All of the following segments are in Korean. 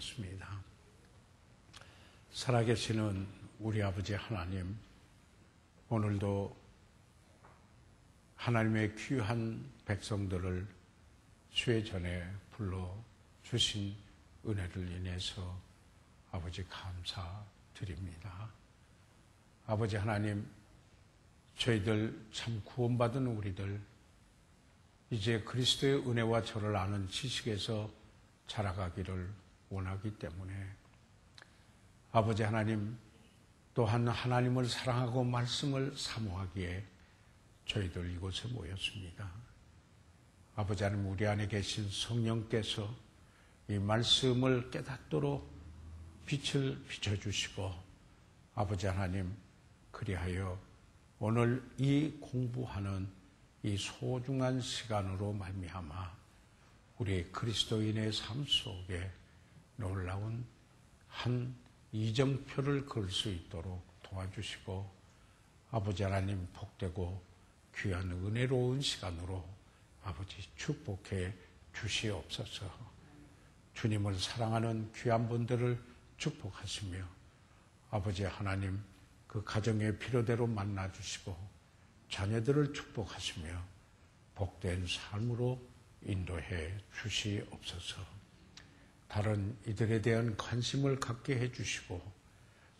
기도하겠습니다. 살아계시는 우리 아버지 하나님, 오늘도 하나님의 귀한 백성들을 주의 전에 불러주신 은혜를 인해서 아버지 감사드립니다. 아버지 하나님, 저희들 참 구원받은 우리들, 이제 그리스도의 은혜와 저를 아는 지식에서 자라가기를 원하기 때문에 아버지 하나님, 또한 하나님을 사랑하고 말씀을 사모하기에 저희들 이곳에 모였습니다. 아버지 하나님, 우리 안에 계신 성령께서 이 말씀을 깨닫도록 빛을 비춰주시고, 아버지 하나님, 그리하여 오늘 이 공부하는 이 소중한 시간으로 말미암아 우리 그리스도인의 삶 속에 놀라운 한 이정표를 걸 수 있도록 도와주시고, 아버지 하나님, 복되고 귀한 은혜로운 시간으로 아버지 축복해 주시옵소서. 주님을 사랑하는 귀한 분들을 축복하시며, 아버지 하나님, 그 가정의 필요대로 만나주시고 자녀들을 축복하시며 복된 삶으로 인도해 주시옵소서. 다른 이들에 대한 관심을 갖게 해주시고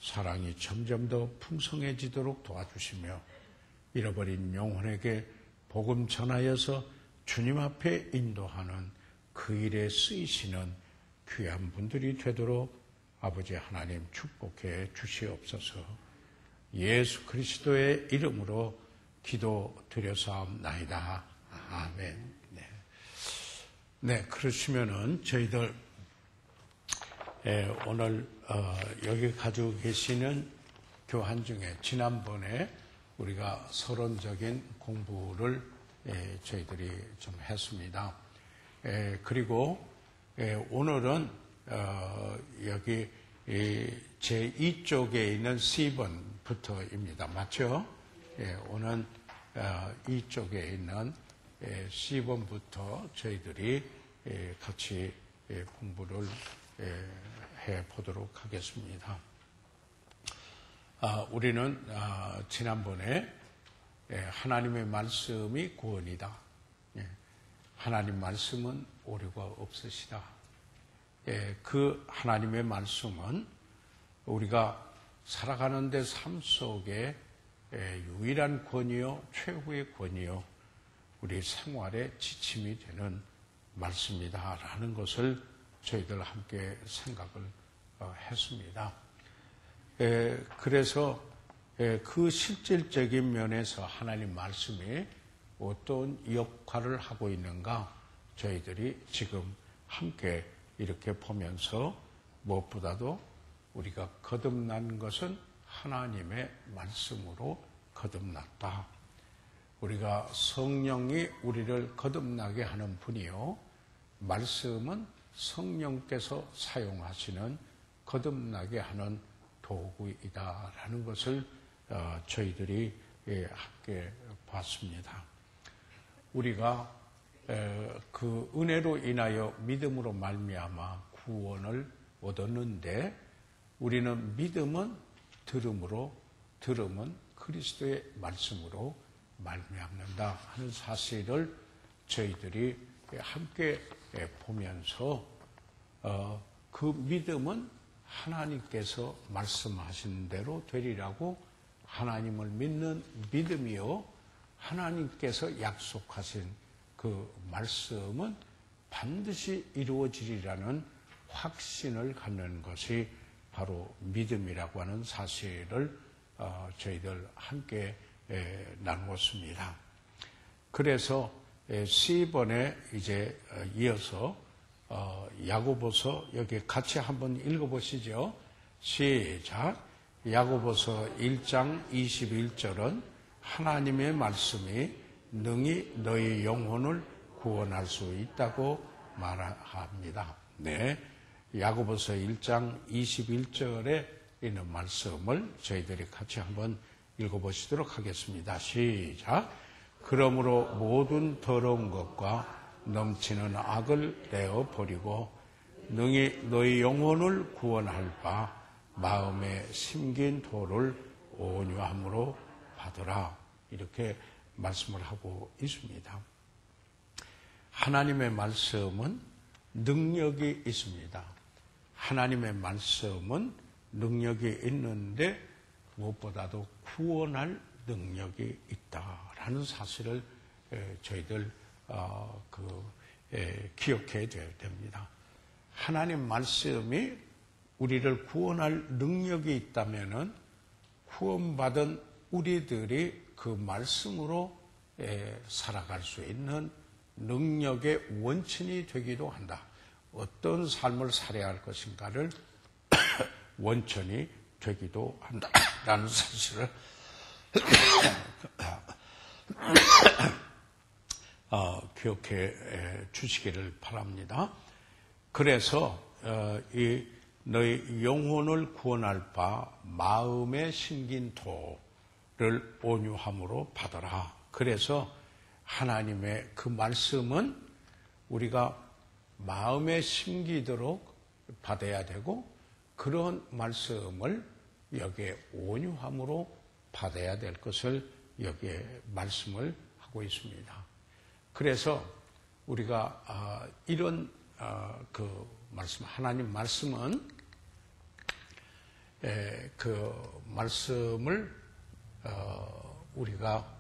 사랑이 점점 더 풍성해지도록 도와주시며, 잃어버린 영혼에게 복음 전하여서 주님 앞에 인도하는 그 일에 쓰이시는 귀한 분들이 되도록 아버지 하나님 축복해 주시옵소서. 예수 그리스도의 이름으로 기도드려사옵나이다. 아멘. 네, 그러시면은 저희들 오늘 여기 가지고 계시는 교한 중에 지난번에 우리가 서론적인 공부를 저희들이 좀 했습니다. 그리고 오늘은 여기 제2쪽에 있는 C번부터입니다. 맞죠? 오늘 이쪽에 있는 C번부터 저희들이 같이 공부를 해보도록 하겠습니다. 우리는 지난번에 하나님의 말씀이 구원이다. 하나님 말씀은 오류가 없으시다. 그 하나님의 말씀은 우리가 살아가는 데 삶 속에 유일한 권위요, 최후의 권위요, 우리 생활의 지침이 되는 말씀이다라는 것을 저희들 함께 생각을 했습니다. 그래서 그 실질적인 면에서 하나님 말씀이 어떤 역할을 하고 있는가 저희들이 지금 함께 이렇게 보면서 무엇보다도 우리가 거듭난 것은 하나님의 말씀으로 거듭났다. 우리가 성령이 우리를 거듭나게 하는 분이요, 말씀은 성령께서 사용하시는 거듭나게 하는 도구이다라는 것을 저희들이 함께 봤습니다. 우리가 그 은혜로 인하여 믿음으로 말미암아 구원을 얻었는데, 우리는 믿음은 들음으로, 들음은 그리스도의 말씀으로 말미암는다 하는 사실을 저희들이 함께 보면서 그 믿음은 하나님께서 말씀하신 대로 되리라고, 하나님을 믿는 믿음이요, 하나님께서 약속하신 그 말씀은 반드시 이루어지리라는 확신을 갖는 것이 바로 믿음이라고 하는 사실을 저희들 함께 나누었습니다. 그래서 C번에 이제 이어서 야고보서 여기 같이 한번 읽어보시죠. 시작. 야고보서 1장 21절은 하나님의 말씀이 능히 너희 영혼을 구원할 수 있다고 말합니다. 네, 야고보서 1장 21절에 있는 말씀을 저희들이 같이 한번 읽어보시도록 하겠습니다. 시작. 그러므로 모든 더러운 것과 넘치는 악을 내어버리고 능히 너희 영혼을 구원할 바 마음에 심긴 도를 온유함으로 받으라. 이렇게 말씀을 하고 있습니다. 하나님의 말씀은 능력이 있습니다. 하나님의 말씀은 능력이 있는데 무엇보다도 구원할 능력이 있다라는 사실을 저희들 기억해야 됩니다. 하나님 말씀이 우리를 구원할 능력이 있다면은 구원받은 우리들이 그 말씀으로 살아갈 수 있는 능력의 원천이 되기도 한다. 어떤 삶을 살아야 할 것인가를 원천이 되기도 한다라는 사실을 기억해 주시기를 바랍니다. 그래서 이 너희 영혼을 구원할 바 마음에 심긴 도를 온유함으로 받아라. 그래서 하나님의 그 말씀은 우리가 마음에 심기도록 받아야 되고 그런 말씀을 여기에 온유함으로 받아야 될 것을 여기에 말씀을 하고 있습니다. 그래서 우리가 이런 그 말씀, 하나님 말씀은 그 말씀을 우리가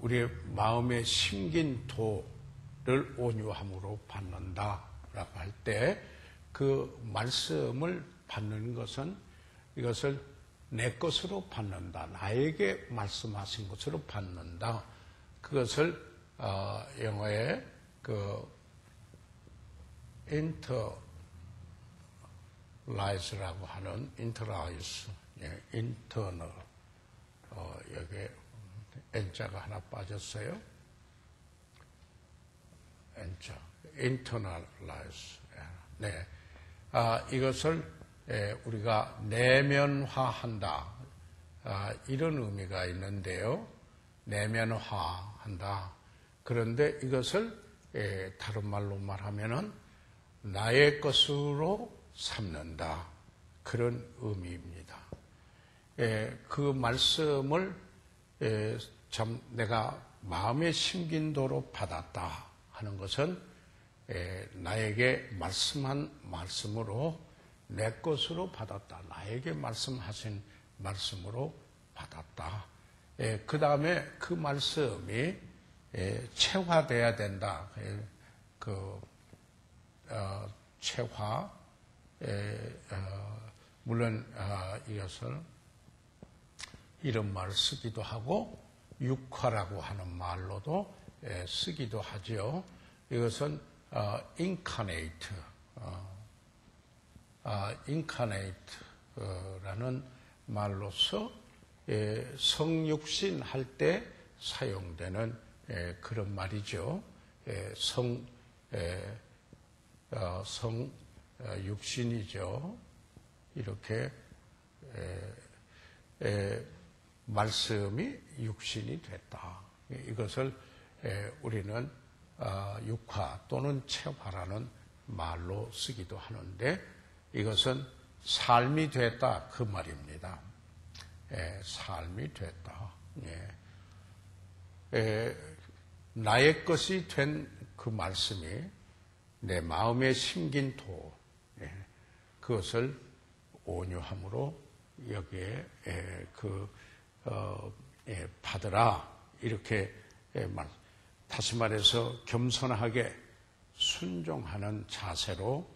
우리의 마음에 심긴 도를 온유함으로 받는다라고 할 때 그 말씀을 받는 것은 이것을 내 것으로 받는다. 나에게 말씀하신 것으로 받는다. 그것을 영어에 그 internalize라고 하는 internalize, internal 여기에 N자가 하나 빠졌어요. N자, internalize. 네, 이것을 우리가 내면화한다. 이런 의미가 있는데요. 내면화한다. 그런데 이것을 다른 말로 말하면은 나의 것으로 삼는다. 그런 의미입니다. 그 말씀을 참 내가 마음에 심긴 도로 받았다 하는 것은 나에게 말씀한 말씀으로 내 것으로 받았다. 나에게 말씀하신 말씀으로 받았다. 그 다음에 그 말씀이 체화돼야 된다. 체화, 물론 이것을 이런 말을 쓰기도 하고 육화라고 하는 말로도 쓰기도 하죠. 이것은 incarnate, incarnate라는 말로서 성육신 할 때 사용되는 그런 말이죠. 성육신이죠. 이렇게 말씀이 육신이 됐다. 이것을 우리는 육화 또는 체화라는 말로 쓰기도 하는데 이것은 삶이 됐다 그 말입니다. 삶이 됐다. 나의 것이 된 그 말씀이 내 마음에 심긴 도, 그것을 온유함으로 여기에 받으라 이렇게 다시 말해서 겸손하게 순종하는 자세로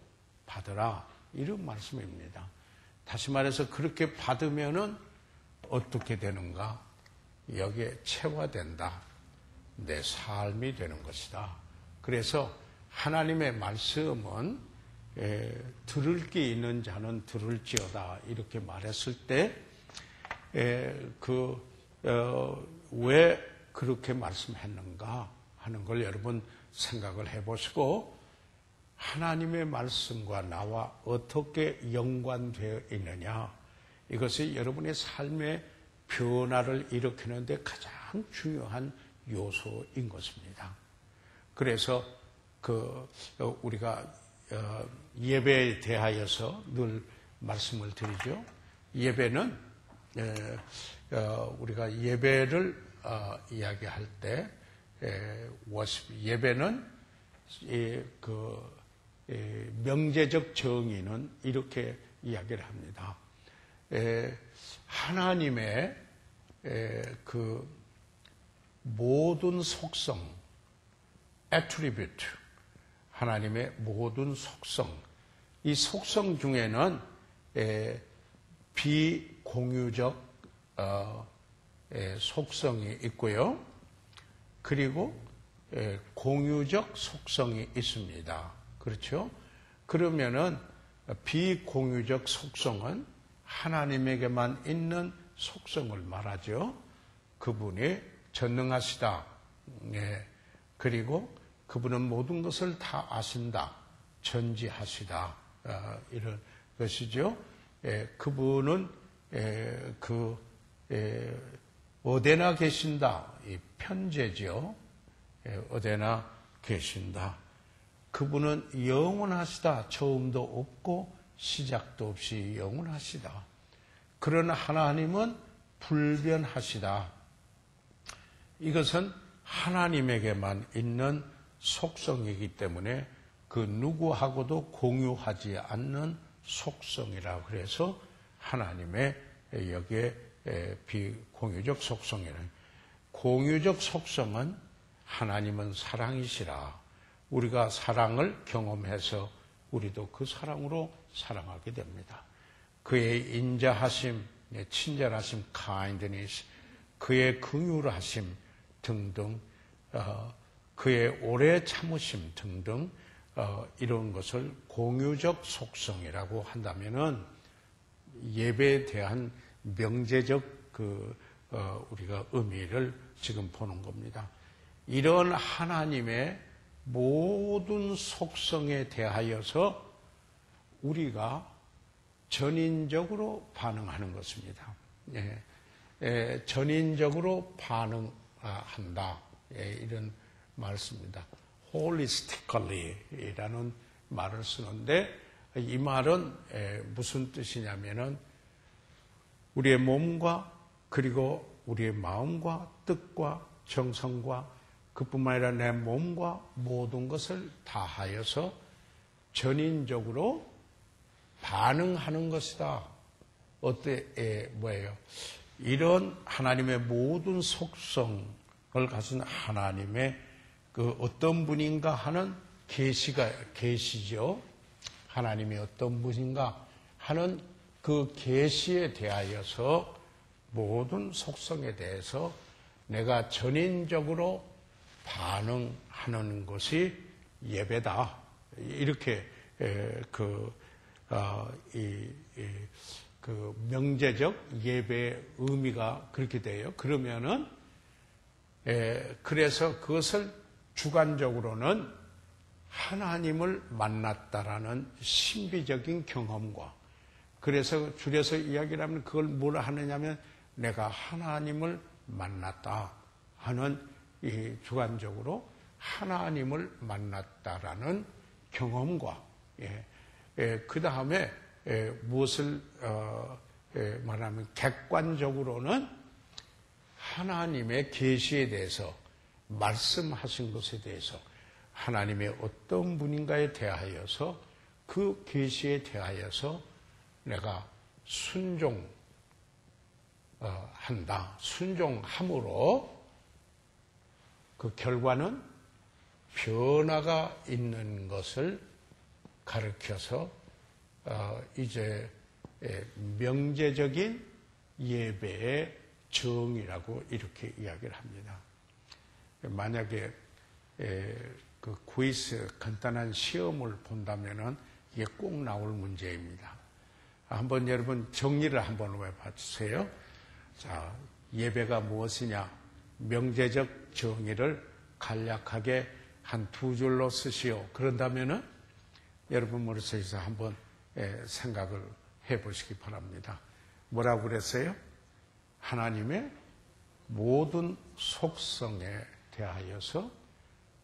받으라 이런 말씀입니다. 다시 말해서 그렇게 받으면은 어떻게 되는가? 여기에 체화된다. 내 삶이 되는 것이다. 그래서 하나님의 말씀은 들을 게 있는 자는 들을지어다 이렇게 말했을 때 왜 그렇게 말씀했는가 하는 걸 여러분 생각을 해보시고 하나님의 말씀과 나와 어떻게 연관되어 있느냐 이것이 여러분의 삶의 변화를 일으키는 데 가장 중요한 요소인 것입니다. 그래서 우리가 예배에 대하여서 늘 말씀을 드리죠. 예배는 우리가 예배를 이야기할 때 예배는 명제적 정의는 이렇게 이야기를 합니다. 하나님의 그 모든 속성, attribute, 하나님의 모든 속성, 이 속성 중에는 비공유적 속성이 있고요. 그리고 공유적 속성이 있습니다. 그렇죠? 그러면은 비공유적 속성은 하나님에게만 있는 속성을 말하죠. 그분이 전능하시다. 그리고 그분은 모든 것을 다 아신다. 전지하시다. 이런 것이죠. 그분은 어디나 계신다. 이 편제죠. 어디나 계신다. 그분은 영원하시다. 처음도 없고 시작도 없이 영원하시다. 그러나 하나님은 불변하시다. 이것은 하나님에게만 있는 속성이기 때문에 그 누구하고도 공유하지 않는 속성이라 그래서 하나님의 여기에 비공유적 속성이라는, 공유적 속성은 하나님은 사랑이시라. 우리가 사랑을 경험해서 우리도 그 사랑으로 사랑하게 됩니다. 그의 인자하심, 친절하심, kindness, 그의 긍휼하심 등등, 그의 오래 참으심 등등, 이런 것을 공유적 속성이라고 한다면은 예배에 대한 명제적 우리가 의미를 지금 보는 겁니다. 이런 하나님의 모든 속성에 대하여서 우리가 전인적으로 반응하는 것입니다. 전인적으로 반응한다. 이런 말씀입니다. holistically라는 말을 쓰는데 이 말은 무슨 뜻이냐면은 우리의 몸과 그리고 우리의 마음과 뜻과 정성과 그뿐만 아니라 내 몸과 모든 것을 다하여서 전인적으로 반응하는 것이다. 뭐예요? 이런 하나님의 모든 속성을 가진 하나님의 그 어떤 분인가 하는 계시죠. 하나님이 어떤 분인가 하는 그 계시에 대하여서 모든 속성에 대해서 내가 전인적으로 반응하는 것이 예배다. 이렇게 명제적 예배의 의미가 그렇게 돼요. 그러면은 그래서 그것을 주관적으로는 하나님을 만났다라는 신비적인 경험과, 그래서 줄여서 이야기를 하면 그걸 뭘 하느냐면 내가 하나님을 만났다 하는 이 주관적으로 하나님을 만났다라는 경험과, 그 다음에 무엇을 말하면 객관적으로는 하나님의 계시에 대해서, 말씀하신 것에 대해서, 하나님의 어떤 분인가에 대하여서 그 계시에 대하여서 내가 순종한다. 순종함으로 그 결과는 변화가 있는 것을 가르쳐서 이제 명제적인 예배의 정의라고 이렇게 이야기를 합니다. 만약에 그 퀴즈 간단한 시험을 본다면은 이게 꼭 나올 문제입니다. 한번 여러분 정리를 한번 해봐주세요. 자, 예배가 무엇이냐? 명제적 정의를 간략하게 한 두 줄로 쓰시오. 그런다면은 여러분 머릿속에서 한번 생각을 해보시기 바랍니다. 뭐라고 그랬어요? 하나님의 모든 속성에 대하여서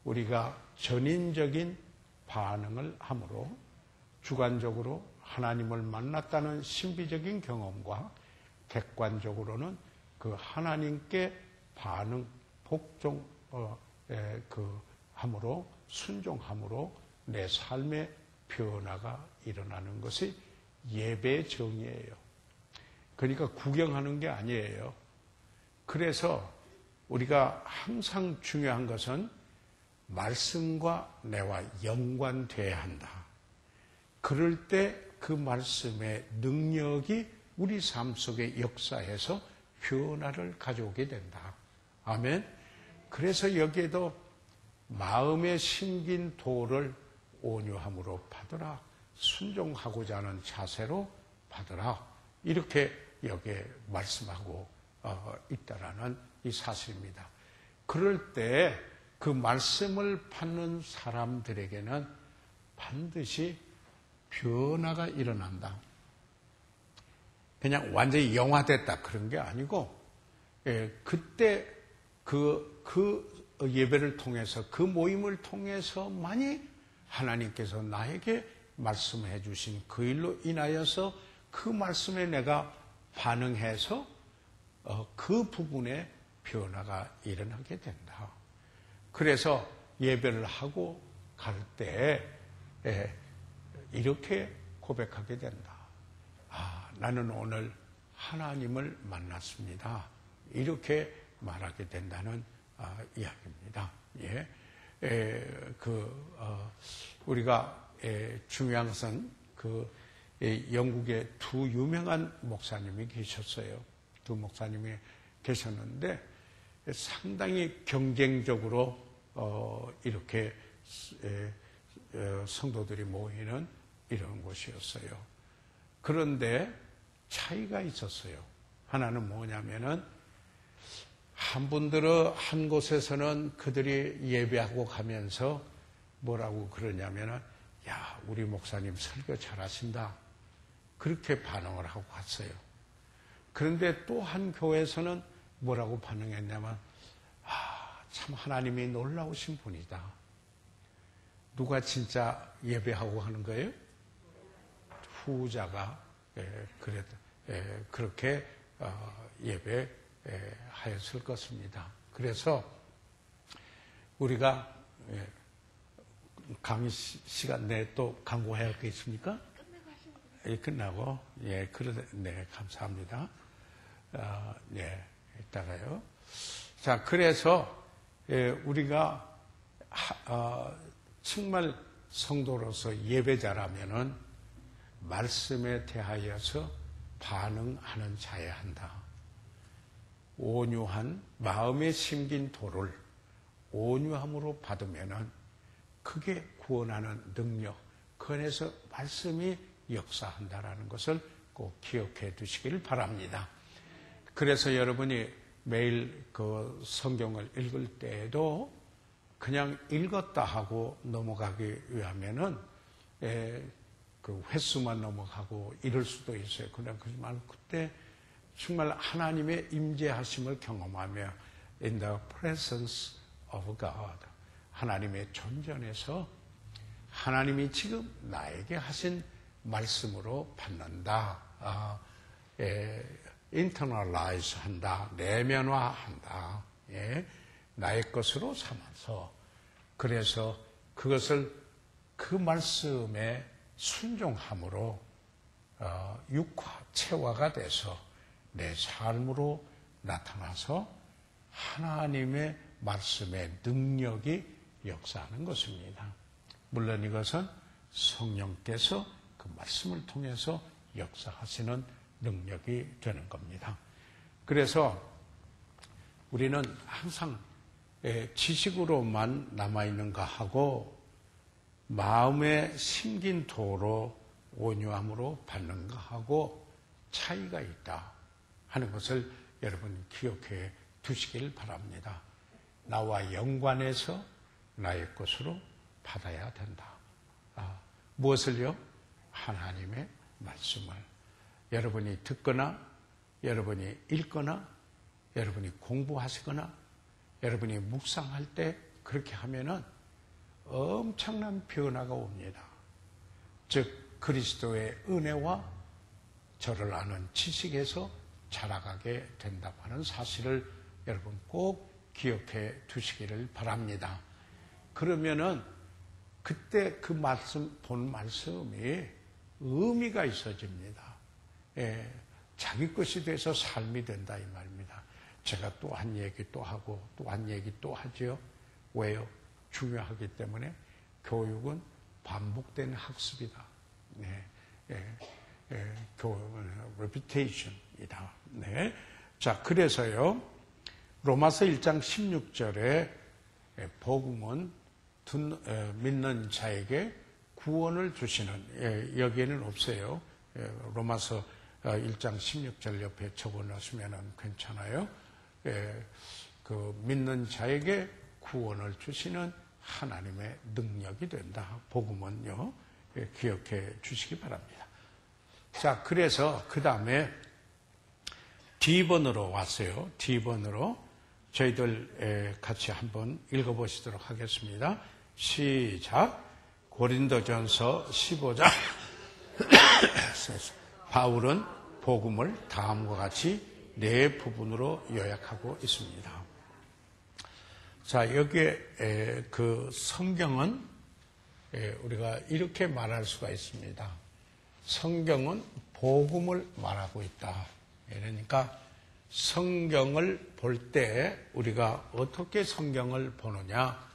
우리가 전인적인 반응을 함으로 주관적으로 하나님을 만났다는 신비적인 경험과 객관적으로는 그 하나님께 반응, 복종, 함으로, 순종함으로 내 삶의 변화가 일어나는 것이 예배의 정의예요. 그러니까 구경하는 게 아니에요. 그래서 우리가 항상 중요한 것은 말씀과 내와 연관돼야 한다. 그럴 때 그 말씀의 능력이 우리 삶 속에 역사해서 변화를 가져오게 된다. 아멘. 그래서 여기에도 마음에 심긴 도를 온유함으로 받으라. 순종하고자 하는 자세로 받으라. 이렇게 여기에 말씀하고 있다라는 이 사실입니다. 그럴 때 그 말씀을 받는 사람들에게는 반드시 변화가 일어난다. 그냥 완전히 영화됐다 그런 게 아니고, 그때 그 예배를 통해서, 그 모임을 통해서만이 하나님께서 나에게 말씀해 주신 그 일로 인하여서 그 말씀에 내가 반응해서 그 부분에 변화가 일어나게 된다. 그래서 예배를 하고 갈 때 이렇게 고백하게 된다. 나는 오늘 하나님을 만났습니다. 이렇게 말하게 된다는 이야기입니다. 우리가 중요한 것은 영국에 두 유명한 목사님이 계셨어요. 두 목사님이 계셨는데 상당히 경쟁적으로 이렇게 성도들이 모이는 이런 곳이었어요. 그런데 차이가 있었어요. 하나는 뭐냐면은 한 분들은 한 곳에서는 그들이 예배하고 가면서 뭐라고 그러냐면은 야, 우리 목사님 설교 잘하신다. 그렇게 반응을 하고 갔어요. 그런데 또 한 교회에서는 뭐라고 반응했냐면 참 하나님이 놀라우신 분이다. 누가 진짜 예배하고 하는 거예요? 후자가 그렇게 예배하였을 것입니다. 그래서 우리가 강의 시간 내에 또 광고해야 할 게 있습니까? 끝나고 네, 감사합니다. 이따가요. 자, 그래서 우리가 정말 성도로서 예배자라면은 말씀에 대하여서 반응하는 자여야 한다. 온유한 마음에 심긴 도를 온유함으로 받으면은 그게 구원하는 능력, 그 안에서 말씀이 역사한다라는 것을 꼭 기억해 두시길 바랍니다. 그래서 여러분이 매일 그 성경을 읽을 때에도 그냥 읽었다 하고 넘어가기 위하면은 그 횟수만 넘어가고 이럴 수도 있어요. 그렇지만 그때 정말 하나님의 임재하심을 경험하며 in the presence of God, 하나님의 존전에서 하나님이 지금 나에게 하신 말씀으로 받는다. internalize 한다. 내면화한다. 나의 것으로 삼아서 그래서 그것을 그 말씀에 순종함으로 육화, 체화가 돼서 내 삶으로 나타나서 하나님의 말씀의 능력이 역사하는 것입니다. 물론 이것은 성령께서 그 말씀을 통해서 역사하시는 능력이 되는 겁니다. 그래서 우리는 항상 지식으로만 남아있는가 하고 마음에 심긴 도로 온유함으로 받는가 하고 차이가 있다 하는 것을 여러분 기억해 두시길 바랍니다. 나와 연관해서 나의 것으로 받아야 된다. 무엇을요? 하나님의 말씀을. 여러분이 듣거나 여러분이 읽거나 여러분이 공부하시거나 여러분이 묵상할 때 그렇게 하면은 엄청난 변화가 옵니다. 즉 그리스도의 은혜와 저를 아는 지식에서 자라가게 된다고 하는 사실을 여러분 꼭 기억해 두시기를 바랍니다. 그러면은 그때 그 말씀, 본 말씀이 의미가 있어집니다. 예, 자기 것이 돼서 삶이 된다 이 말입니다. 제가 또 한 얘기 또 하고 또 한 얘기 또 하죠. 왜요? 중요하기 때문에 교육은 반복되는 학습이다. 네, 교육은 reputation이다. 네, 자 그래서요 로마서 1장 16절에 복음은 믿는 자에게 구원을 주시는 여기에는 없어요. 로마서 1장 16절 옆에 적어놓으시면 괜찮아요. 그 믿는 자에게 구원을 주시는 하나님의 능력이 된다. 복음은요. 기억해 주시기 바랍니다. 자, 그래서 그 다음에 D번으로 왔어요. D번으로 저희들 같이 한번 읽어보시도록 하겠습니다. 시작. 고린도전서 15장 바울은 복음을 다음과 같이 네 부분으로 요약하고 있습니다. 자, 여기에 그 성경은 우리가 이렇게 말할 수가 있습니다. 성경은 복음을 말하고 있다. 그러니까 성경을 볼 때 우리가 어떻게 성경을 보느냐?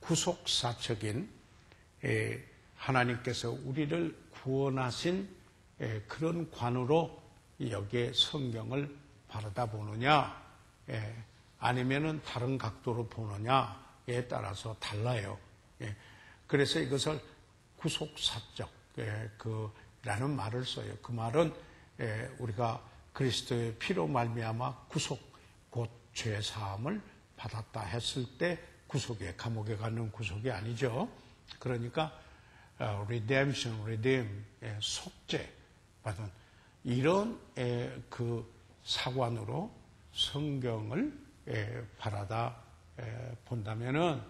구속사적인 하나님께서 우리를 구원하신 그런 관으로 여기에 성경을 바라다 보느냐, 아니면은 다른 각도로 보느냐에 따라서 달라요. 그래서 이것을 구속사적 라는 말을 써요. 그 말은 우리가 그리스도의 피로 말미암아 구속, 곧 죄 사함을 받았다 했을 때 구속에, 감옥에 가는 구속이 아니죠. 그러니까 redemption, redeem, 속죄 받은 이런 그 사관으로 성경을 바라다 본다면은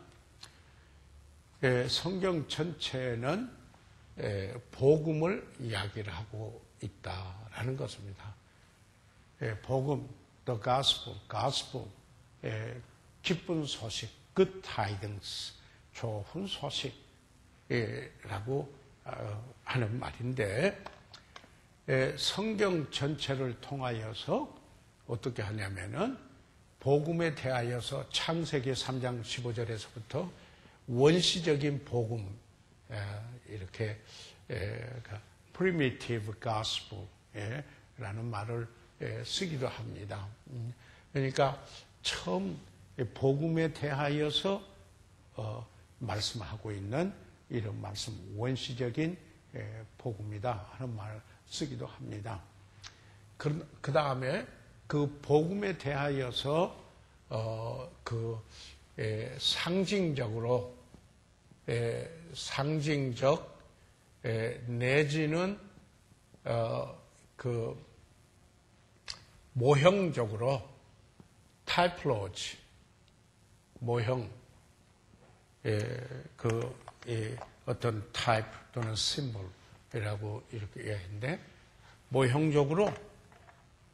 성경 전체는 복음을 이야기를 하고 있다라는 것입니다. 복음, the gospel, 기쁜 소식, good tidings, 좋은 소식이라고 하는 말인데, 성경 전체를 통하여서 어떻게 하냐면은 복음에 대하여서 창세기 3장 15절에서부터 원시적인 복음, 이렇게 primitive gospel라는 말을 쓰기도 합니다. 그러니까 처음 복음에 대하여서 말씀하고 있는 이런 말씀, 원시적인 복음이다 하는 말을 쓰기도 합니다. 그 다음에 그 복음에 대하여서 상징적 내지는 그 모형적으로 타이플로지 모형 어떤 타입 또는 심볼이라고 이렇게 얘기했는데 모형적으로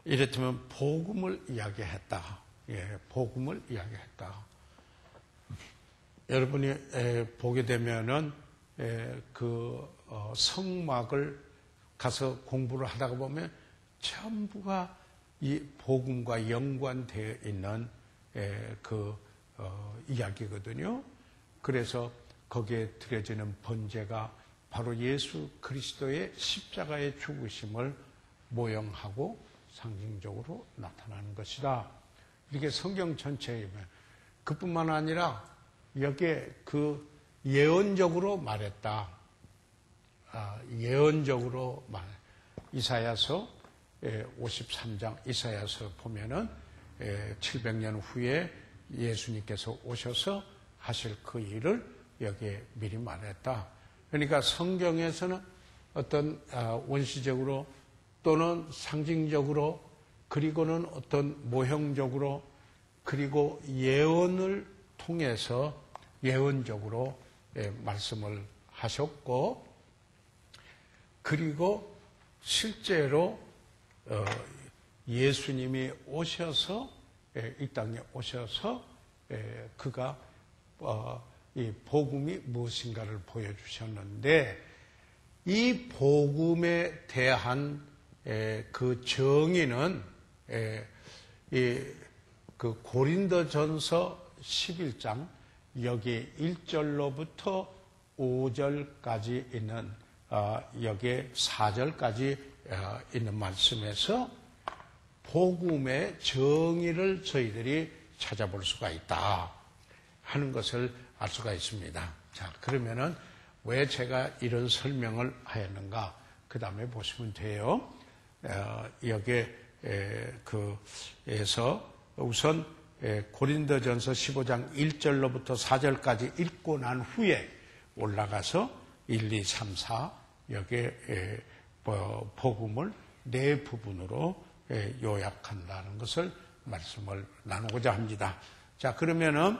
이랬다면 복음을 이야기했다. 복음을 이야기했다. 여러분이 보게 되면은 성막을 가서 공부를 하다가 보면 전부가 이 복음과 연관되어 있는 이야기거든요. 그래서 거기에 드려지는 번제가 바로 예수 그리스도의 십자가의 죽으심을 모형하고 상징적으로 나타나는 것이다. 이렇게 성경 전체에 그뿐만 아니라 여기에 예언적으로 말했다. 예언적으로 이사야서 53장 이사야서 보면은 700년 후에 예수님께서 오셔서 하실 그 일을 여기에 미리 말했다. 그러니까 성경에서는 어떤 원시적으로 또는 상징적으로 그리고는 어떤 모형적으로 그리고 예언을 통해서 예언적으로 말씀을 하셨고, 그리고 실제로 예수님이 오셔서 이 땅에 오셔서 그가 이 복음이 무엇인가를 보여주셨는데, 이 복음에 대한 그 정의는 그 고린도전서 11장 여기 1절로부터 5절까지 있는 여기에 4절까지 있는 말씀에서 복음의 정의를 저희들이 찾아볼 수가 있다 하는 것을 알 수가 있습니다. 자, 그러면은 왜 제가 이런 설명을 하였는가? 그 다음에 보시면 돼요. 여기에 그에서 우선 고린도전서 15장 1절로부터 4절까지 읽고 난 후에 올라가서 1, 2, 3, 4 여기에 복음을 네 부분으로 요약한다는 것을 말씀을 나누고자 합니다. 자, 그러면은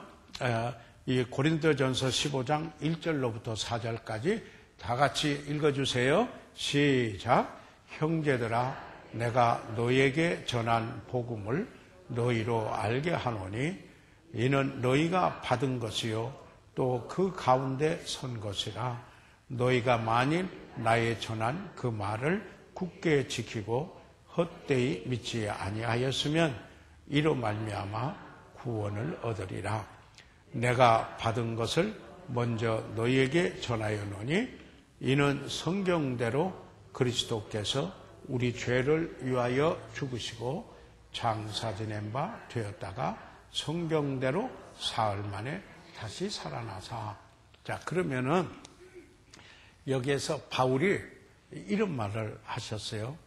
이 고린도전서 15장 1절로부터 4절까지 다 같이 읽어주세요. 시작. 형제들아, 내가 너희에게 전한 복음을 너희로 알게 하노니 이는 너희가 받은 것이요 또 그 가운데 선 것이라. 너희가 만일 나의 전한 그 말을 굳게 지키고 헛되이 믿지 아니하였으면 이로 말미암아 구원을 얻으리라. 내가 받은 것을 먼저 너희에게 전하였노니 이는 성경대로 그리스도께서 우리 죄를 위하여 죽으시고 장사 지낸 바 되었다가 성경대로 사흘 만에 다시 살아나사. 자, 그러면은 여기에서 바울이 이런 말을 하셨어요.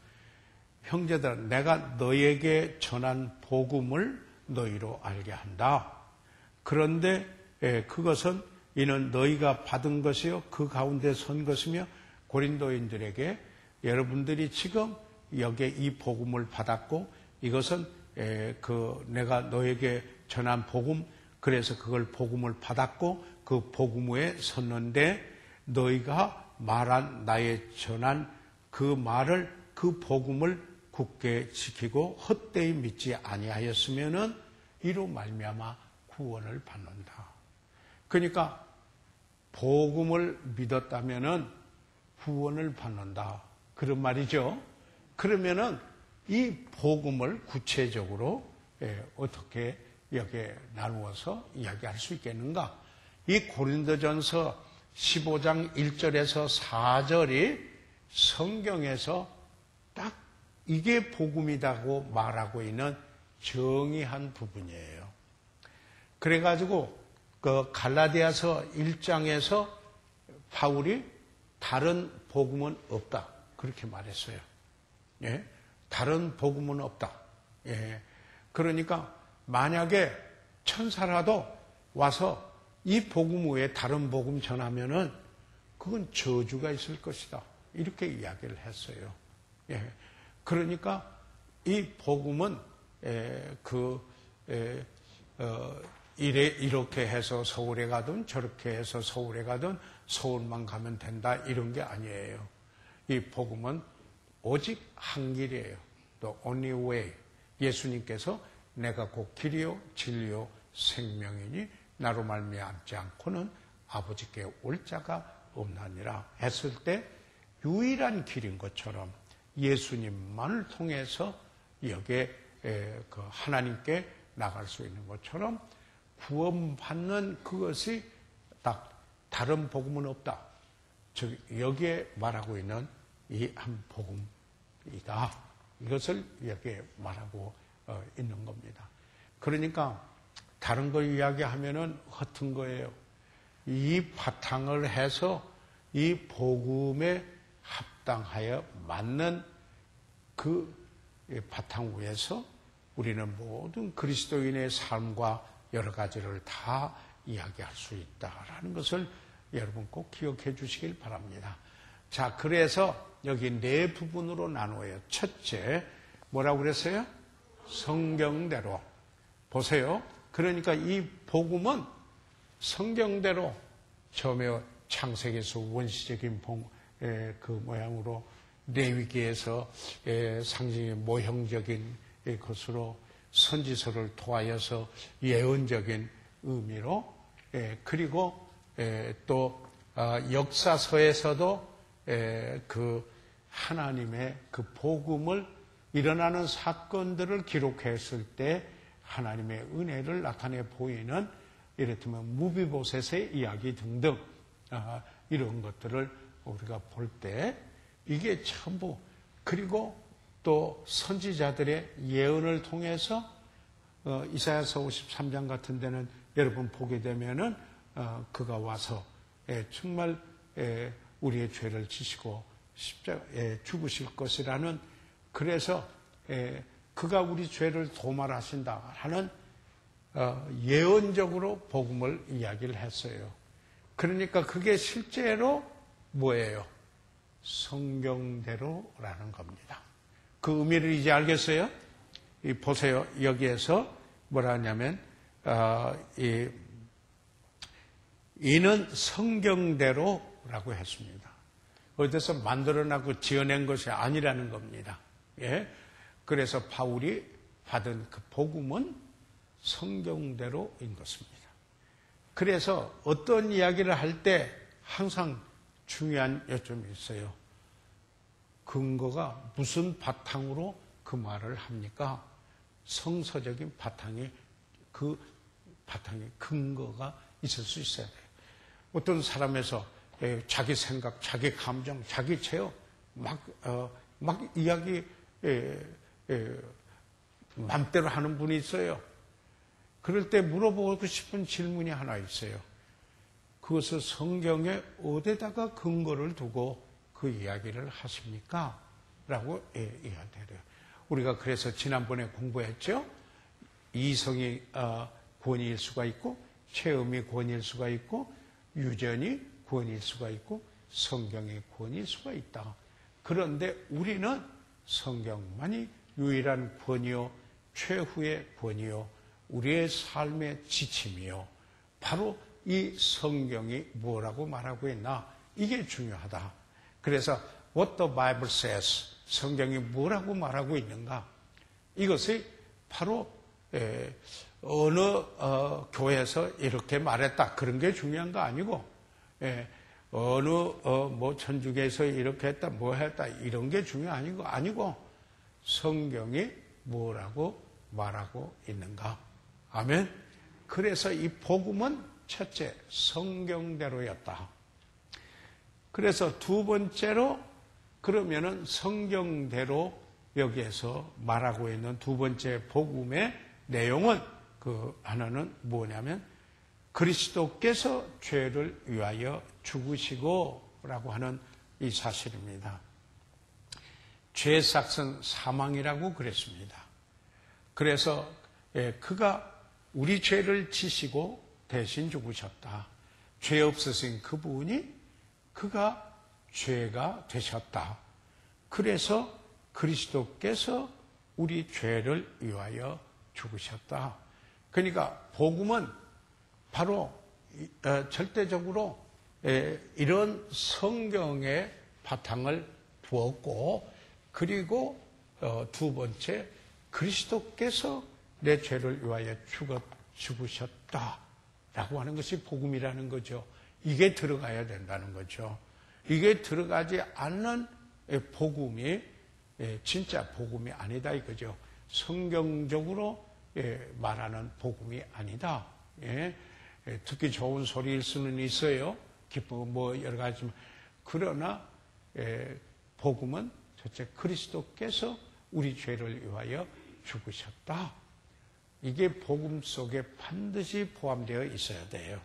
형제들, 내가 너희에게 전한 복음을 너희로 알게 한다. 그런데 그것은 이는 너희가 받은 것이요 그 가운데 선 것이며, 고린도인들에게 여러분들이 지금 여기에 이 복음을 받았고 이것은 내가 너에게 전한 복음, 그래서 그걸 복음을 받았고 그 복음 위에 섰는데 너희가 말한 나의 전한 그 말을, 그 복음을 굳게 지키고 헛되이 믿지 아니하였으면은 이로 말미암아 구원을 받는다. 그러니까 복음을 믿었다면은 구원을 받는다. 그런 말이죠. 그러면은 이 복음을 구체적으로 어떻게 여기에 나누어서 이야기할 수 있겠는가? 이 고린도전서 15장 1절에서 4절이 성경에서 딱 이게 복음이라고 말하고 있는 정의한 부분이에요. 그래가지고 그 갈라디아서 1장에서 바울이 다른 복음은 없다 그렇게 말했어요. 예? 다른 복음은 없다. 예. 그러니까 만약에 천사라도 와서 이 복음 외에 다른 복음 전하면은 그건 저주가 있을 것이다. 이렇게 이야기를 했어요. 예. 그러니까 이 복음은 이렇게 해서 서울에 가든 저렇게 해서 서울에 가든 서울만 가면 된다 이런 게 아니에요. 이 복음은 오직 한 길이에요. The only way. 예수님께서 내가 곧 길이요 진리요 생명이니 나로 말미암지 않고는 아버지께 올 자가 없나니라 했을 때 유일한 길인 것처럼 예수님만을 통해서 여기에 그 하나님께 나갈 수 있는 것처럼 구원받는 그것이 딱 다른 복음은 없다. 즉 여기에 말하고 있는 이 한 복음이다. 이것을 여기에 말하고 있는 겁니다. 그러니까 다른 걸 이야기하면은 허튼 거예요. 이 바탕을 해서 이 복음에 합당하여 맞는 그 바탕 위에서 우리는 모든 그리스도인의 삶과 여러 가지를 다 이야기할 수 있다라는 것을 여러분 꼭 기억해 주시길 바랍니다. 자, 그래서 여기 네 부분으로 나누어요. 첫째, 뭐라고 그랬어요? 성경대로. 보세요. 그러니까 이 복음은 성경대로 처음에 창세기에서 원시적인 그 모양으로 레위기에서 상징의 모형적인 것으로 선지서를 통하여서 예언적인 의미로 그리고 또 역사서에서도 그 하나님의 그 복음을 일어나는 사건들을 기록했을 때 하나님의 은혜를 나타내 보이는 이를테면 무비보셋의 이야기 등등 이런 것들을 우리가 볼 때 이게 전부 그리고 또 선지자들의 예언을 통해서 이사야서 53장 같은 데는 여러분 보게 되면은 그가 와서 정말 우리의 죄를 지시고 십자가에 죽으실 것이라는 그래서 그가 우리 죄를 도말하신다 하는 예언적으로 복음을 이야기를 했어요. 그러니까 그게 실제로 뭐예요? 성경대로라는 겁니다. 그 의미를 이제 알겠어요? 보세요. 여기에서 뭐라 하냐면 이는 성경대로라고 했습니다. 어디서 만들어내고 지어낸 것이 아니라는 겁니다. 예? 그래서 바울이 받은 그 복음은 성경대로인 것입니다. 그래서 어떤 이야기를 할 때 항상 중요한 요점이 있어요. 근거가 무슨 바탕으로 그 말을 합니까? 성서적인 바탕에 그 바탕에 근거가 있을 수 있어야 돼요. 어떤 사람에서 자기 생각, 자기 감정, 자기 체험 막 이야기 맘대로 하는 분이 있어요. 그럴 때 물어보고 싶은 질문이 하나 있어요. 그것을 성경에 어디다가 근거를 두고 그 이야기를 하십니까? 라고 이야기해요. 우리가 그래서 지난번에 공부했죠. 이성이 권위일 수가 있고 체험이 권위일 수가 있고 유전이 권위일 수가 있고 성경의 권위일 수가 있다. 그런데 우리는 성경만이 유일한 권위요 최후의 권위요 우리의 삶의 지침이요 바로 이 성경이 뭐라고 말하고 있나 이게 중요하다. 그래서 What the Bible says 성경이 뭐라고 말하고 있는가 이것이 바로 어느 교회에서 이렇게 말했다 그런 게 중요한 거 아니고 어느 뭐 천주교에서 이렇게 했다 뭐 했다 이런 게 중요한 거 아니고 성경이 뭐라고 말하고 있는가. 아멘. 그래서 이 복음은 첫째 성경대로였다. 그래서 두 번째로 그러면은 성경대로 여기에서 말하고 있는 두 번째 복음의 내용은 그 하나는 뭐냐면 그리스도께서 죄를 위하여 죽으시고 라고 하는 이 사실입니다. 죄의 삭은 사망이라고 그랬습니다. 그래서 그가 우리 죄를 지시고 대신 죽으셨다. 죄 없으신 그분이 그가 죄가 되셨다. 그래서 그리스도께서 우리 죄를 위하여 죽으셨다. 그러니까 복음은 바로 절대적으로 이런 성경의 바탕을 두었고 그리고 두 번째 그리스도께서 내 죄를 위하여 죽으셨다라고 하는 것이 복음이라는 거죠. 이게 들어가야 된다는 거죠. 이게 들어가지 않는 복음이 진짜 복음이 아니다 이거죠. 성경적으로 말하는 복음이 아니다. 듣기 좋은 소리일 수는 있어요. 기쁘고 뭐 여러 가지. 그러나 복음은 첫째 그리스도께서 우리 죄를 위하여 죽으셨다. 이게 복음 속에 반드시 포함되어 있어야 돼요.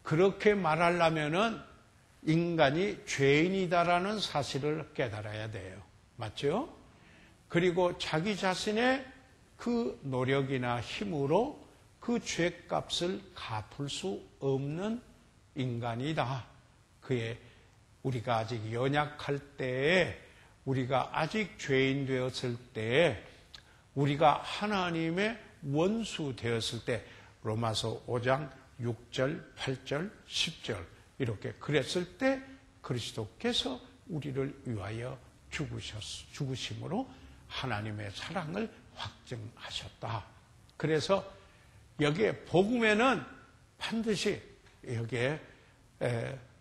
그렇게 말하려면은 인간이 죄인이다라는 사실을 깨달아야 돼요. 맞죠? 그리고 자기 자신의 그 노력이나 힘으로 그 죄값을 갚을 수 없는 인간이다. 그의 우리가 아직 연약할 때에 우리가 아직 죄인 되었을 때에 우리가 하나님의 원수 되었을 때 로마서 5장 6절, 8절, 10절 이렇게 그랬을 때 그리스도께서 우리를 위하여 죽으심으로 하나님의 사랑을 확증하셨다. 그래서 여기에 복음에는 반드시 여기에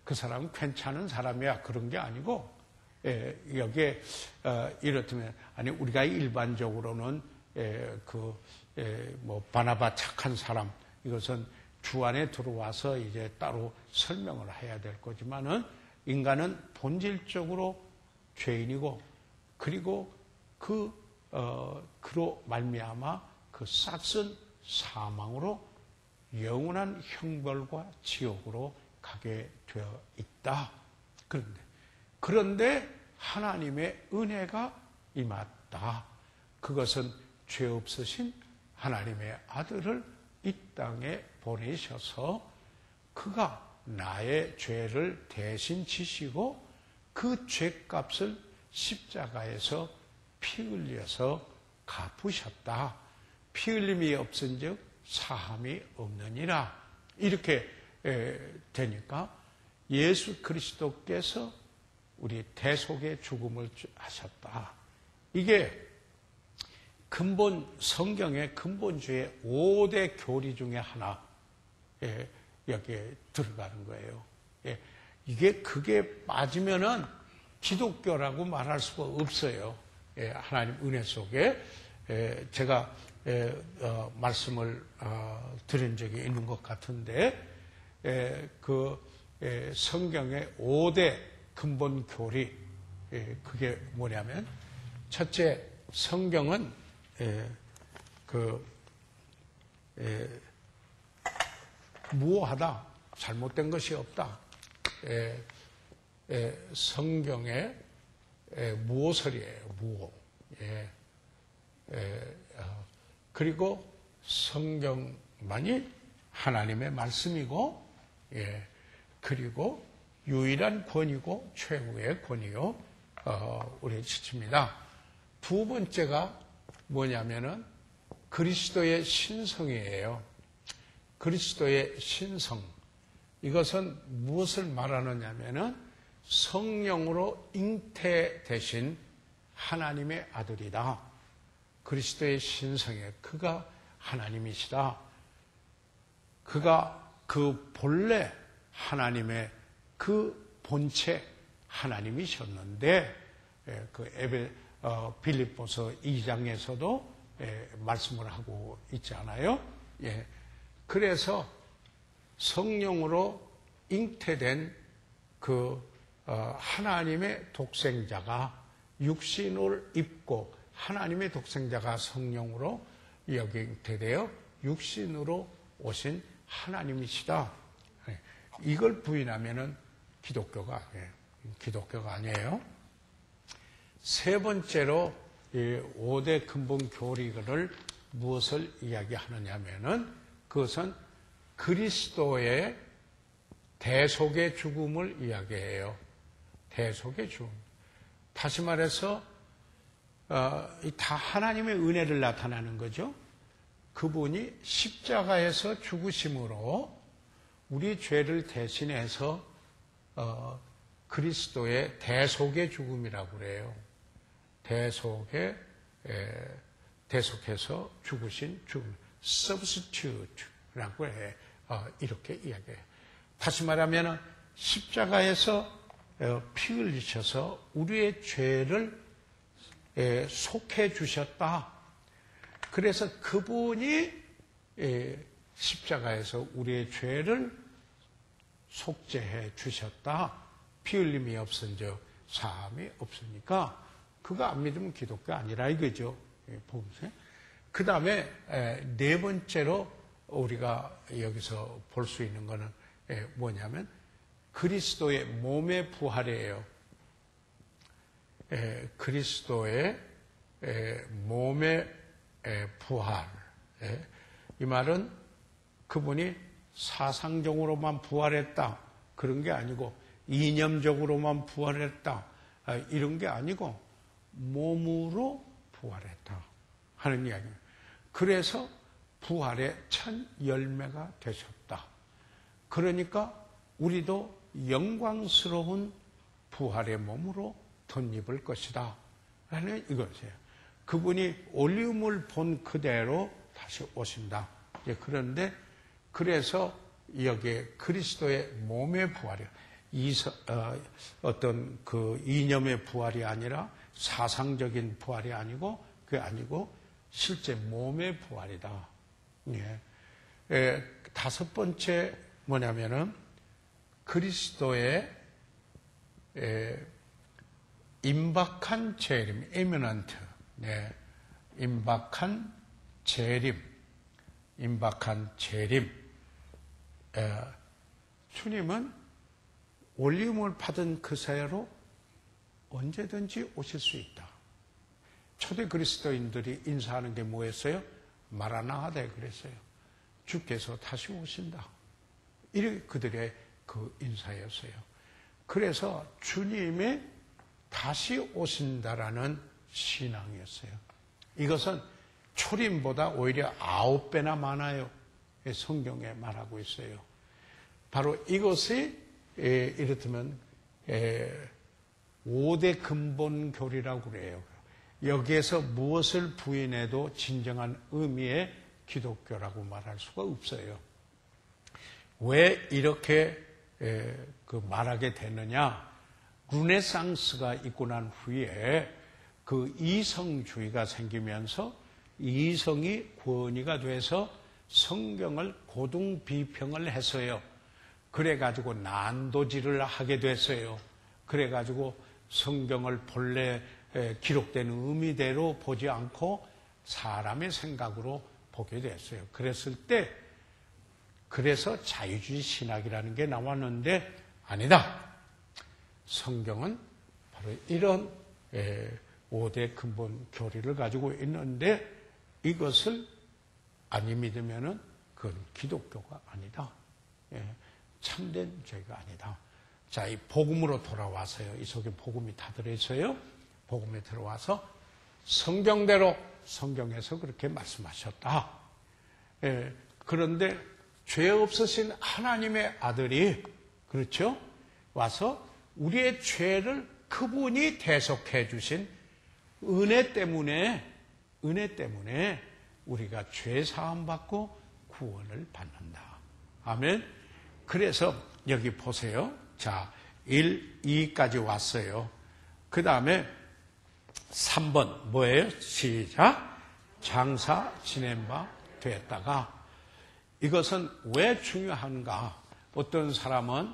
그 사람은 괜찮은 사람이야 그런 게 아니고 여기에 이렇다면 아니 우리가 일반적으로는 바나바 착한 사람 이것은 주 안에 들어와서 이제 따로 설명을 해야 될 거지만은 인간은 본질적으로 죄인이고 그리고 그로 말미암아 그 싹슨 사망으로 영원한 형벌과 지옥으로 가게 되어 있다. 그런데 하나님의 은혜가 임했다. 그것은 죄 없으신 하나님의 아들을 이 땅에 보내셔서 그가 나의 죄를 대신 지시고 그 죄값을 십자가에서 피 흘려서 갚으셨다. 피 흘림이 없은즉 사함이 없느니라. 이렇게 되니까 예수 그리스도께서 우리 대속의 죽음을 하셨다. 이게 성경의 근본주의 5대 교리 중에 하나 여기에 들어가는 거예요. 그게 빠지면은 기독교라고 말할 수가 없어요. 하나님 은혜 속에 제가 말씀을 드린 적이 있는 것 같은데 성경의 5대 근본 교리 그게 뭐냐면 첫째 성경은 무오하다. 잘못된 것이 없다. 성경의 무오설이에요. 무오. 그리고 성경만이 하나님의 말씀이고, 그리고 유일한 권위고 최후의 권위요. 우리의 지침입니다. 두 번째가 뭐냐면은 그리스도의 신성이에요. 그리스도의 신성. 이것은 무엇을 말하느냐면은 성령으로 잉태되신 하나님의 아들이다. 그리스도의 신성에 그가 하나님이시다. 그가 그 본래 하나님의 그 본체 하나님이셨는데 빌립보서 2장에서도 말씀을 하고 있잖아요. 그래서 성령으로 잉태된 하나님의 독생자가 육신을 입고 하나님의 독생자가 성령으로 여기 잉태되어 육신으로 오신 하나님이시다. 이걸 부인하면은 기독교가 아니에요. 세 번째로 5대 근본 교리를 무엇을 이야기하느냐면은 그것은 그리스도의 대속의 죽음을 이야기해요. 대속의 죽음. 다시 말해서 다 하나님의 은혜를 나타내는 거죠. 그분이 십자가에서 죽으심으로 우리 죄를 대신해서 그리스도의 대속의 죽음이라고 그래요. 대속해서 죽으신 죽음. substitute라고 해. 이렇게 이야기해요. 다시 말하면 십자가에서 피 흘리셔서 우리의 죄를 속해 주셨다. 그래서 그분이 십자가에서 우리의 죄를 속죄해 주셨다. 피 흘림이 없은즉 사함이 없으니까 그거 안 믿으면 기독교 아니라 이거죠. 보세요. 그 다음에 네 번째로 우리가 여기서 볼 수 있는 거는 뭐냐면 그리스도의 몸의 부활이에요. 그리스도의 몸의 부활. 이 말은 그분이 사상적으로만 부활했다. 그런 게 아니고 이념적으로만 부활했다. 이런 게 아니고 몸으로 부활했다 하는 이야기입니다. 그래서 부활의 첫 열매가 되셨다. 그러니까 우리도 영광스러운 부활의 몸으로 덧입을 것이다 라는 이것이에요. 그분이 올리움을 본 그대로 다시 오신다. 그런데 그래서 여기에 그리스도의 몸의 부활이요. 어떤 그 이념의 부활이 아니라 사상적인 부활이 아니고 그게 아니고 실제 몸의 부활이다. 다섯 번째 뭐냐면은 그리스도의 임박한 재림, imminent, 임박한 재림. 주님은 올리움을 받은 그 사이로 언제든지 오실 수 있다. 초대 그리스도인들이 인사하는 게 뭐였어요? 마라나하다 그랬어요. 주께서 다시 오신다. 이게 그들의 그 인사였어요. 그래서 주님의 다시 오신다라는 신앙이었어요. 이것은 초림보다 오히려 9배나 많아요. 성경에 말하고 있어요. 바로 이것이 이렇다면 5대 근본 교리라고 그래요. 여기에서 무엇을 부인해도 진정한 의미의 기독교라고 말할 수가 없어요. 왜 이렇게 말하게 되느냐? 르네상스가 있고 난 후에 그 이성주의가 생기면서 이성이 권위가 돼서 성경을 고등 비평을 했어요. 그래가지고 난도질을 하게 됐어요. 그래가지고 성경을 본래 기록된 의미대로 보지 않고 사람의 생각으로 보게 됐어요. 그랬을 때 그래서 자유주의 신학이라는 게 나왔는데 아니다. 성경은 바로 이런 5대 근본 교리를 가지고 있는데 이것을 아니 믿으면은 그건 기독교가 아니다. 참된 죄가 아니다. 자, 이 복음으로 돌아와서요. 이 속에 복음이 다 들어있어요. 복음에 들어와서 성경대로 성경에서 그렇게 말씀하셨다. 그런데 죄 없으신 하나님의 아들이 그렇죠? 와서 우리의 죄를 그분이 대속해 주신 은혜 때문에 우리가 죄 사함 받고 구원을 받는다. 아멘. 그래서 여기 보세요. 자, 1, 2까지 왔어요. 그 다음에 3번 뭐예요? 시작. 장사 지낸 바 되었다가 이것은 왜 중요한가? 어떤 사람은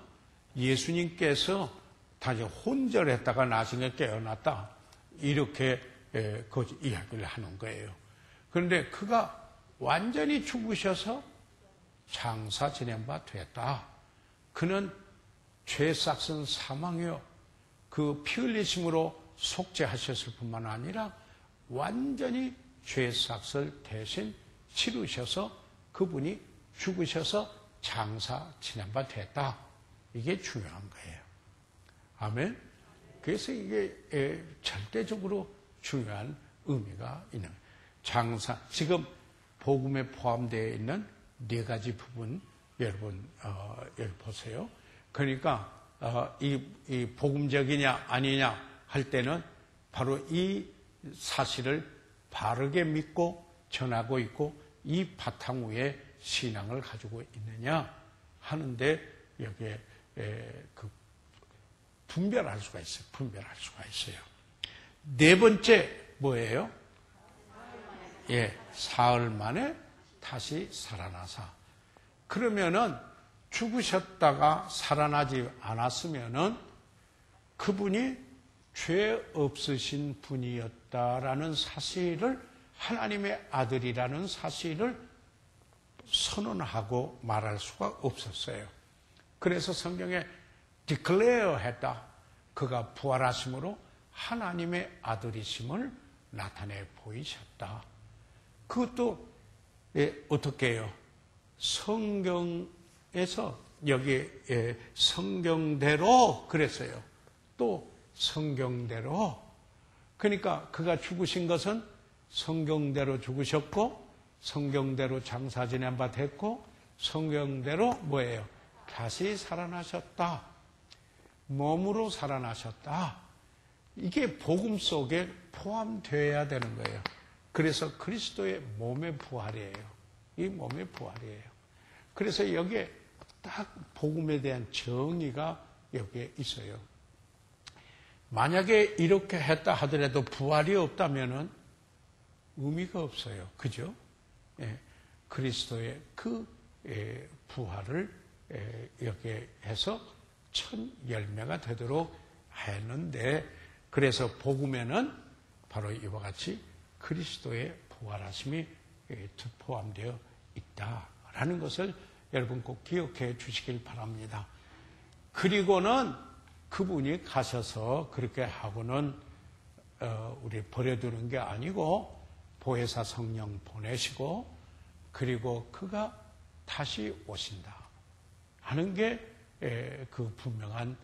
예수님께서 다시 혼절했다가 나중에 깨어났다. 이렇게 그 이야기를 하는 거예요. 그런데 그가 완전히 죽으셔서 장사 지낸 바 되었다. 그는 죄 삭은 사망이요. 그 피 흘리심으로 속죄하셨을 뿐만 아니라 완전히 죄 삭을 대신 치르셔서 그분이 죽으셔서 장사 지낸 바 됐다. 이게 중요한 거예요. 아멘. 그래서 이게 절대적으로 중요한 의미가 있는 거예요. 장사, 지금 복음에 포함되어 있는 4가지 부분 여러분 여기 보세요. 그러니까 이 복음적이냐 아니냐 할 때는 바로 이 사실을 바르게 믿고 전하고 있고 이 바탕 위에 신앙을 가지고 있느냐 하는데 여기에 그 분별할 수가 있어요. 분별할 수가 있어요. 4번째 뭐예요? 사흘 만에 다시 살아나사. 그러면은 죽으셨다가 살아나지 않았으면은 그분이 죄 없으신 분이었다라는 사실을 하나님의 아들이라는 사실을 선언하고 말할 수가 없었어요. 그래서 성경에 declare 했다. 그가 부활하심으로 하나님의 아들이심을 나타내 보이셨다. 그것도 어떻게 해요? 성경에서 여기 성경대로 그랬어요. 또 성경대로. 그러니까 그가 죽으신 것은 성경대로 죽으셨고 성경대로 장사 지낸 바 됐고 성경대로 뭐예요? 다시 살아나셨다. 몸으로 살아나셨다. 이게 복음 속에 포함되어야 되는 거예요. 그래서 그리스도의 몸의 부활이에요. 이 몸의 부활이에요. 그래서 여기에 딱 복음에 대한 정의가 여기에 있어요. 만약에 이렇게 했다 하더라도 부활이 없다면은 의미가 없어요. 그죠? 예, 그리스도의 그 부활을 여기에 해서 첫 열매가 되도록 했는데, 그래서 복음에는 바로 이와 같이 그리스도의 부활하심이 포함되어 있다라는 것을 여러분 꼭 기억해 주시길 바랍니다. 그리고는 그분이 가셔서 그렇게 하고는 우리 버려두는 게 아니고 보혜사 성령 보내시고 그리고 그가 다시 오신다 하는 게 그 분명한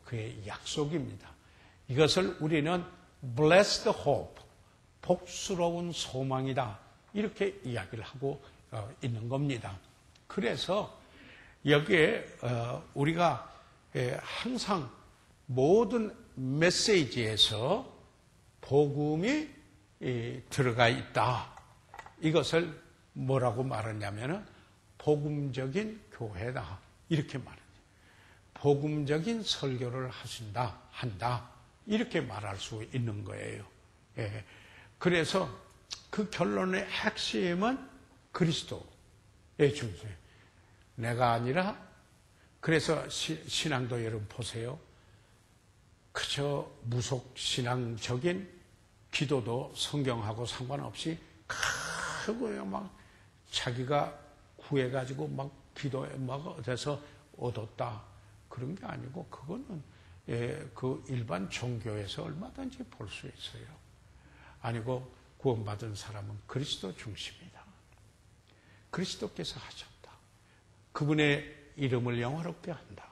그의 약속입니다. 이것을 우리는 blessed hope, 복스러운 소망이다 이렇게 이야기를 하고 있는 겁니다. 그래서 여기에 우리가 항상 모든 메시지에서 복음이 들어가 있다. 이것을 뭐라고 말하냐면은 복음적인 교회다 이렇게 말합니다. 복음적인 설교를 한다 이렇게 말할 수 있는 거예요. 예. 그래서 그 결론의 핵심은 그리스도의 중심. 내가 아니라, 그래서 신앙도 여러분 보세요. 그저 무속신앙적인 기도도 성경하고 상관없이 크고요, 막 자기가 구해가지고 막 기도에 막 어디서 얻었다. 그런 게 아니고, 그거는 그 일반 종교에서 얼마든지 볼 수 있어요. 아니고, 구원받은 사람은 그리스도 중심이다. 그리스도께서 하셨다. 그분의 이름을 영화롭게 한다.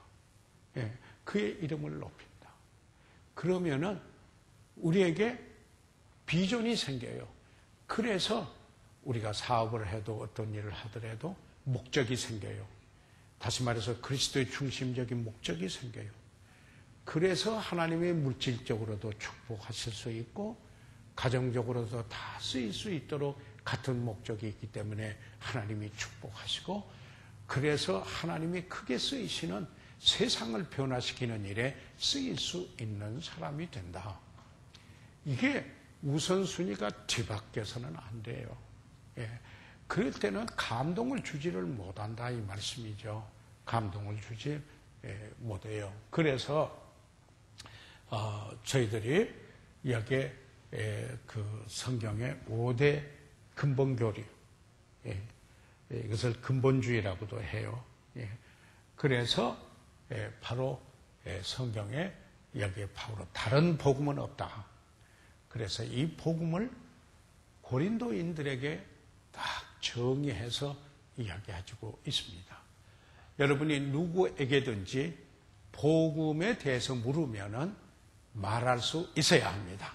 그의 이름을 높인다. 그러면은 우리에게 비전이 생겨요. 그래서 우리가 사업을 해도 어떤 일을 하더라도 목적이 생겨요. 다시 말해서 그리스도의 중심적인 목적이 생겨요. 그래서 하나님이 물질적으로도 축복하실 수 있고 가정적으로도 다 쓰일 수 있도록 같은 목적이 있기 때문에 하나님이 축복하시고, 그래서 하나님이 크게 쓰이시는 세상을 변화시키는 일에 쓰일 수 있는 사람이 된다. 이게 우선순위가 뒤바뀌어서는 안 돼요. 예. 그럴 때는 감동을 주지를 못한다 이 말씀이죠. 감동을 주지 못해요. 그래서 저희들이 여기에 그 성경의 5대 근본교리, 이것을 근본주의라고도 해요. 그래서 바로 성경에 여기에 바로 다른 복음은 없다. 그래서 이 복음을 고린도인들에게 딱 정의해서 이야기해주고 있습니다. 여러분이 누구에게든지 복음에 대해서 물으면은 말할 수 있어야 합니다.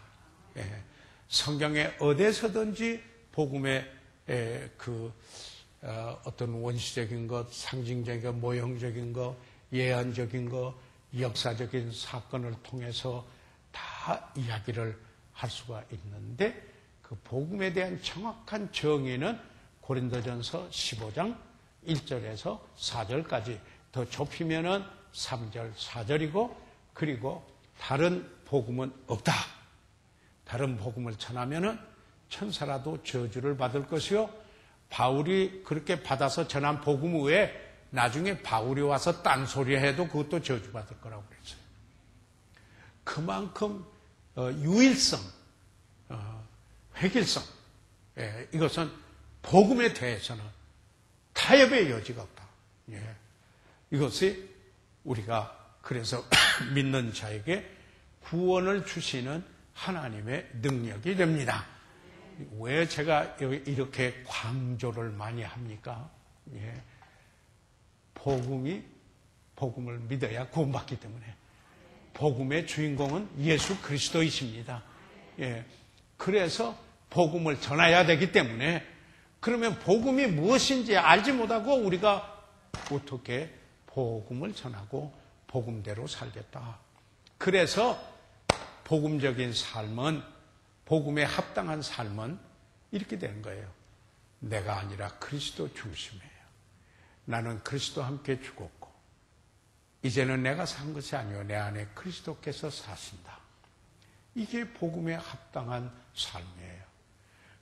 성경에 어디서든지 복음의 어떤 원시적인 것, 상징적인 것, 모형적인 것, 예언적인 것, 역사적인 사건을 통해서 다 이야기를 할 수가 있는데, 그 복음에 대한 정확한 정의는 고린도전서 15장 1절에서 4절까지, 더 좁히면은 3절, 4절이고, 그리고 다른 복음은 없다. 다른 복음을 전하면은 천사라도 저주를 받을 것이요, 바울이 그렇게 받아서 전한 복음 외에 나중에 바울이 와서 딴소리 해도 그것도 저주받을 거라고 그랬어요. 그만큼 유일성, 획일성, 이것은 복음에 대해서는 타협의 여지가 없다. 이것이 우리가 그래서 믿는 자에게 구원을 주시는 하나님의 능력이 됩니다. 왜 제가 이렇게 강조를 많이 합니까? 복음을 믿어야 구원받기 때문에. 복음의 주인공은 예수 그리스도이십니다. 그래서 복음을 전해야 되기 때문에, 그러면 복음이 무엇인지 알지 못하고 우리가 어떻게 복음을 전하고 복음대로 살겠다. 그래서 복음적인 삶은, 복음에 합당한 삶은 이렇게 되는 거예요. 내가 아니라 그리스도 중심이에요. 나는 그리스도와 함께 죽었고 이제는 내가 산 것이 아니요 내 안에 그리스도께서 사신다. 이게 복음에 합당한 삶이에요.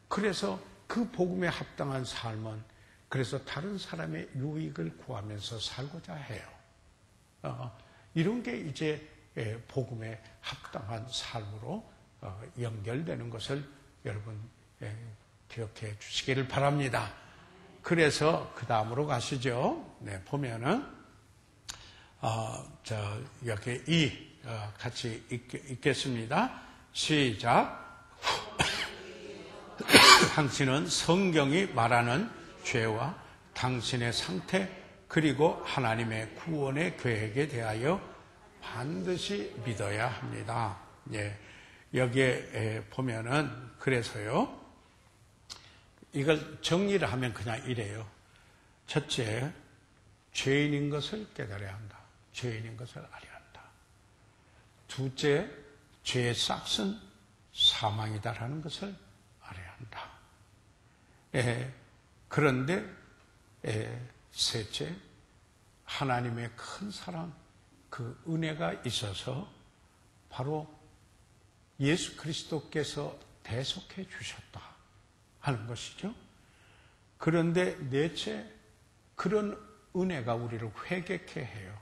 그래서 그 복음에 합당한 삶은 그래서 다른 사람의 유익을 구하면서 살고자 해요. 이런 게 이제 복음에 합당한 삶으로 연결되는 것을 여러분 기억해 주시기를 바랍니다. 그래서 그 다음으로 가시죠. 네, 보면은 여기 같이 읽겠습니다. 시작. 당신은 성경이 말하는 죄와 당신의 상태 그리고 하나님의 구원의 계획에 대하여 반드시 믿어야 합니다. 예, 여기에 보면은 그래서요. 이걸 정리를 하면 그냥 이래요. 첫째, 죄인인 것을 깨달아야 한다. 죄인인 것을 알아야 한다. 둘째, 죄의 싹은 사망이다라는 것을 알아야 한다. 그런데 셋째, 하나님의 큰 사랑, 그 은혜가 있어서 바로 예수 그리스도께서 대속해 주셨다 하는 것이죠. 그런데 넷째, 그런 은혜가 우리를 회개케 해요.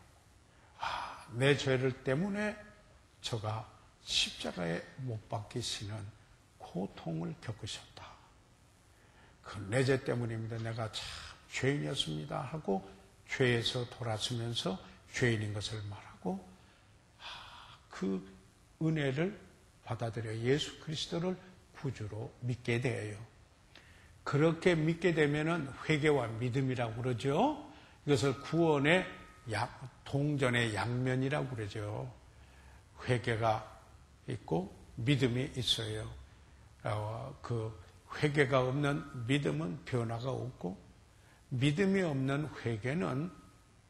내 죄를 때문에 저가 십자가에 못 박히시는 고통을 겪으셨다. 그 내 죄 때문입니다. 내가 참 죄인이었습니다 하고 죄에서 돌아서면서 죄인인 것을 말하고 그 은혜를 받아들여 예수 그리스도를 구주로 믿게 돼요. 그렇게 믿게 되면은 회개와 믿음이라고 그러죠. 이것을 구원의 동전의 양면이라고 그러죠. 회개가 있고 믿음이 있어요. 그 회개가 없는 믿음은 변화가 없고 믿음이 없는 회개는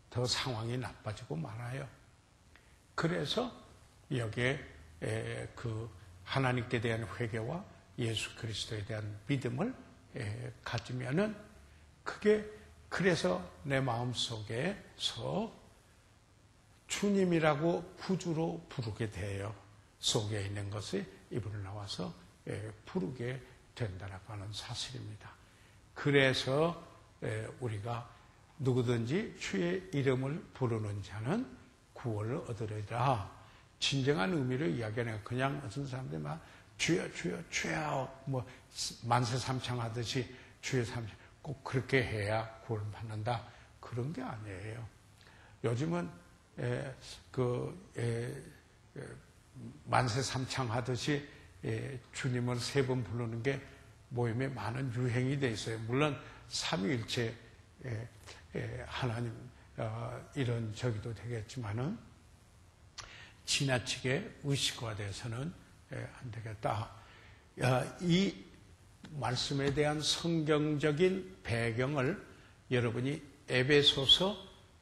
더 상황이 나빠지고 말아요. 그래서 여기에 그 하나님께 대한 회개와 예수 그리스도에 대한 믿음을 가지면은 그게 그래서 내 마음속에서 주님이라고 구주로 부르게 돼요. 속에 있는 것이 입으로 나와서 부르게 된다라고 하는 사실입니다. 그래서 우리가 누구든지 주의 이름을 부르는 자는 구원을 얻으리라. 진정한 의미를 이야기하는 그냥 어떤 사람들이 막 주여 주여 주여 뭐 만세 삼창하듯이 주여 삼창 꼭 그렇게 해야 구원을 받는다 그런 게 아니에요. 요즘은 만세 삼창하듯이 주님을 세 번 부르는 게 모임에 많은 유행이 돼 있어요. 물론 삼위일체 하나님 이런 저기도 되겠지만은 지나치게 의식화돼서는 안 되겠다. 이 말씀에 대한 성경적인 배경을 여러분이 에베소서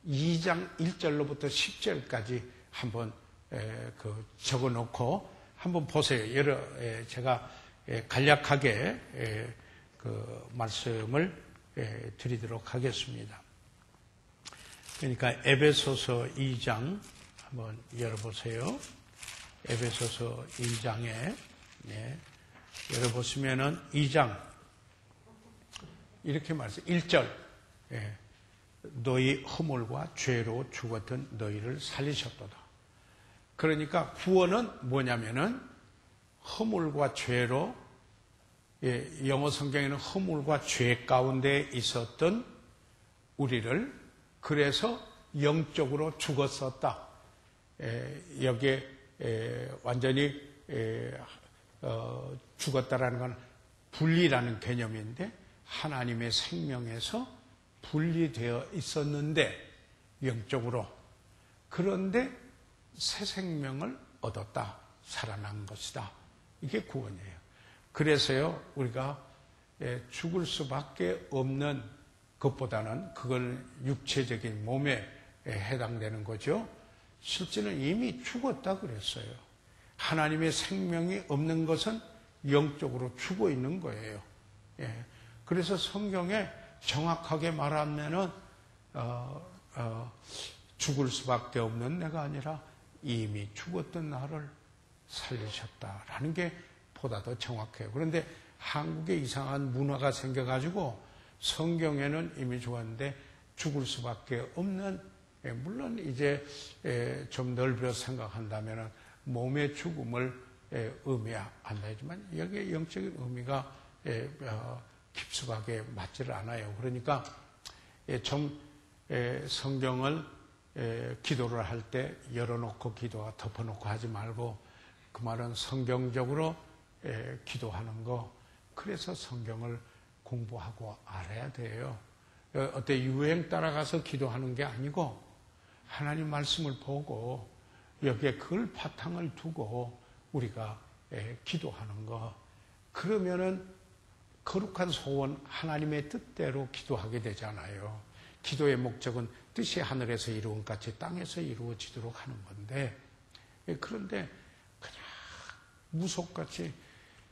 2장 1절로부터 10절까지 한번 적어놓고 한번 보세요. 제가 간략하게 그 말씀을 드리도록 하겠습니다. 그러니까 에베소서 2장 한번 열어보세요. 에베소서 2장에 열어보시면은 2장 이렇게 말해요. 1절 너희 허물과 죄로 죽었던 너희를 살리셨도다. 그러니까 구원은 뭐냐면은 허물과 죄로 영어 성경에는 허물과 죄 가운데 있었던 우리를 그래서 영적으로 죽었었다. 여기에 완전히 죽었다라는 건 분리라는 개념인데 하나님의 생명에서 분리되어 있었는데 영적으로 그런데 새 생명을 얻었다. 살아난 것이다. 이게 구원이에요. 그래서요 우리가 죽을 수밖에 없는 것보다는 그걸 육체적인 몸에 해당되는 거죠. 실제는 이미 죽었다 그랬어요. 하나님의 생명이 없는 것은 영적으로 죽어 있는 거예요. 그래서 성경에 정확하게 말하면은 죽을 수밖에 없는 내가 아니라 이미 죽었던 나를 살리셨다라는 게 보다 더 정확해요. 그런데 한국에 이상한 문화가 생겨가지고 성경에는 이미 죽었는데 죽을 수밖에 없는, 물론 이제 좀 넓혀 생각한다면 몸의 죽음을 의미한다 하지만 여기에 영적인 의미가 깊숙하게 맞지를 않아요. 그러니까 좀 성경을 기도를 할 때 열어놓고 기도와 덮어놓고 하지 말고 그 말은 성경적으로 기도하는 거, 그래서 성경을 공부하고 알아야 돼요. 어때 유행 따라가서 기도하는 게 아니고 하나님 말씀을 보고 여기에 그걸 바탕을 두고 우리가 기도하는 거, 그러면은 거룩한 소원 하나님의 뜻대로 기도하게 되잖아요. 기도의 목적은 뜻이 하늘에서 이루은 같이 땅에서 이루어지도록 하는 건데, 그런데 그냥 무속같이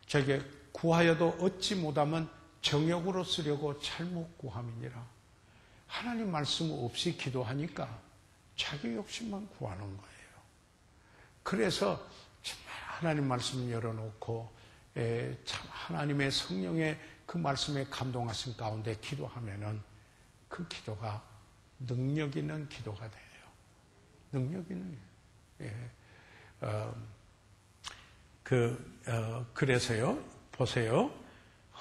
저게 구하여도 얻지 못하면 정욕으로 쓰려고 잘못 구함이니라. 하나님 말씀 없이 기도하니까 자기 욕심만 구하는 거예요. 그래서 정말 하나님 말씀 열어놓고 참 하나님의 성령의 그 말씀에 감동하신 가운데 기도하면은 그 기도가 능력 있는 기도가 돼요. 능력 있는. 그래서요, 보세요.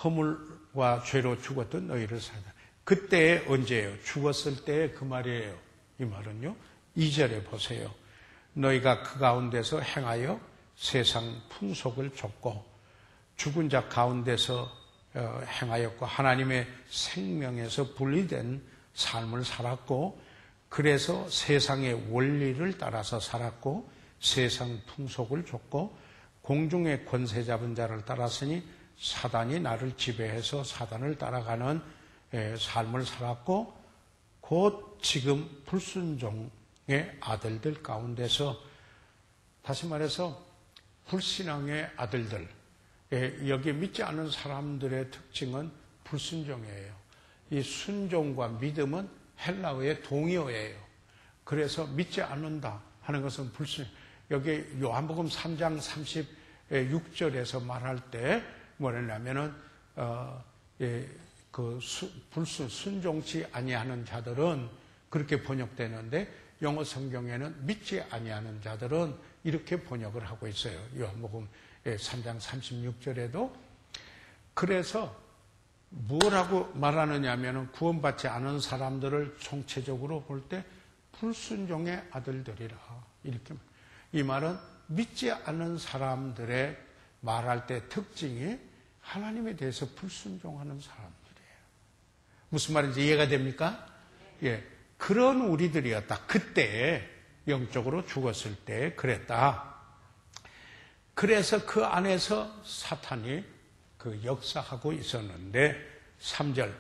허물과 죄로 죽었던 너희를 살다. 그때 언제예요? 죽었을 때 그 말이에요. 이 말은요, 2절에 보세요. 너희가 그 가운데서 행하여 세상 풍속을 좇고 죽은 자 가운데서 행하였고 하나님의 생명에서 분리된 삶을 살았고, 그래서 세상의 원리를 따라서 살았고 세상 풍속을 좇고 공중의 권세 잡은 자를 따랐으니 사단이 나를 지배해서 사단을 따라가는 삶을 살았고, 곧 지금 불순종의 아들들 가운데서, 다시 말해서 불신앙의 아들들, 여기 믿지 않는 사람들의 특징은 불순종이에요. 이 순종과 믿음은 헬라어의 동의어예요. 그래서 믿지 않는다 하는 것은 불순. 여기 요한복음 3장 36절에서 말할 때 뭐냐면은 순종치 아니하는 자들은 그렇게 번역되는데, 영어 성경에는 믿지 아니하는 자들은 이렇게 번역을 하고 있어요. 요한복음 3장 36절에도. 그래서 뭐라고 말하느냐 하면 구원받지 않은 사람들을 총체적으로 볼 때 불순종의 아들들이라. 이렇게. 이 말은 믿지 않는 사람들의 말할 때 특징이 하나님에 대해서 불순종하는 사람들이에요. 무슨 말인지 이해가 됩니까? 예. 그런 우리들이었다. 그때 영적으로 죽었을 때 그랬다. 그래서 그 안에서 사탄이 그 역사하고 있었는데, 3절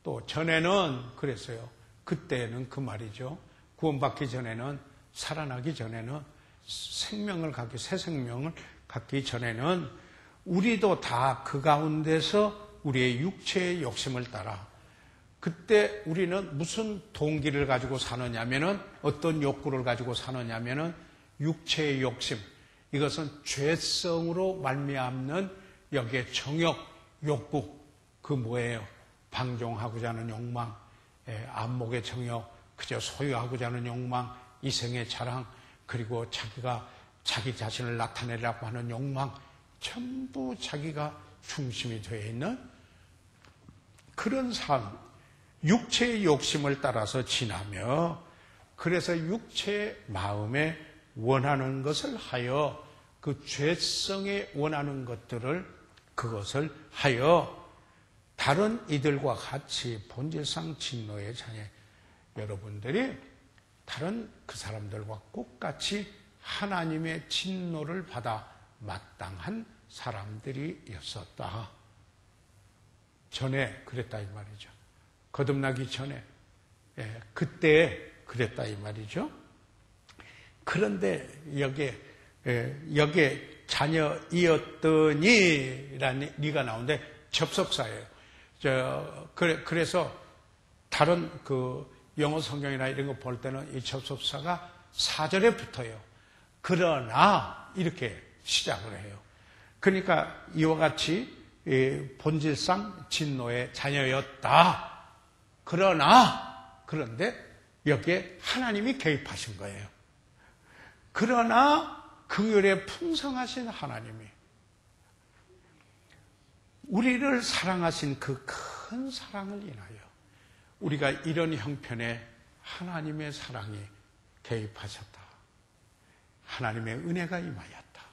또 전에는 그랬어요. 그때는 그 말이죠. 구원받기 전에는, 살아나기 전에는, 생명을 갖기, 새 생명을 갖기 전에는 우리도 다 그 가운데서 우리의 육체의 욕심을 따라, 그때 우리는 무슨 동기를 가지고 사느냐면은, 어떤 욕구를 가지고 사느냐면은 육체의 욕심, 이것은 죄성으로 말미암는 여기에 정욕, 욕구, 그 뭐예요? 방종하고자 하는 욕망, 안목의 정욕, 그저 소유하고자 하는 욕망, 이생의 자랑, 그리고 자기가 자기 자신을 나타내려고 하는 욕망, 전부 자기가 중심이 되어 있는 그런 삶, 육체의 욕심을 따라서 지나며, 그래서 육체의 마음에 원하는 것을 하여, 그 죄성에 원하는 것들을, 그것을 하여 다른 이들과 같이 본질상 진노의 자녀, 여러분들이 다른 그 사람들과 똑같이 하나님의 진노를 받아 마땅한 사람들이었었다. 전에 그랬다 이 말이죠. 거듭나기 전에, 그때 그랬다 이 말이죠. 그런데 여기에 자녀이었더니라는 리가 나오는데 접속사예요. 그래서 다른 그 영어 성경이나 이런 거 볼 때는 이 접속사가 4절에 붙어요. 그러나 이렇게 시작을 해요. 그러니까 이와 같이 본질상 진노의 자녀였다. 그런데 여기에 하나님이 개입하신 거예요. 그러나 긍휼에 풍성하신 하나님이 우리를 사랑하신 그 큰 사랑을 인하여 우리가 이런 형편에 하나님의 사랑이 개입하셨다. 하나님의 은혜가 임하였다.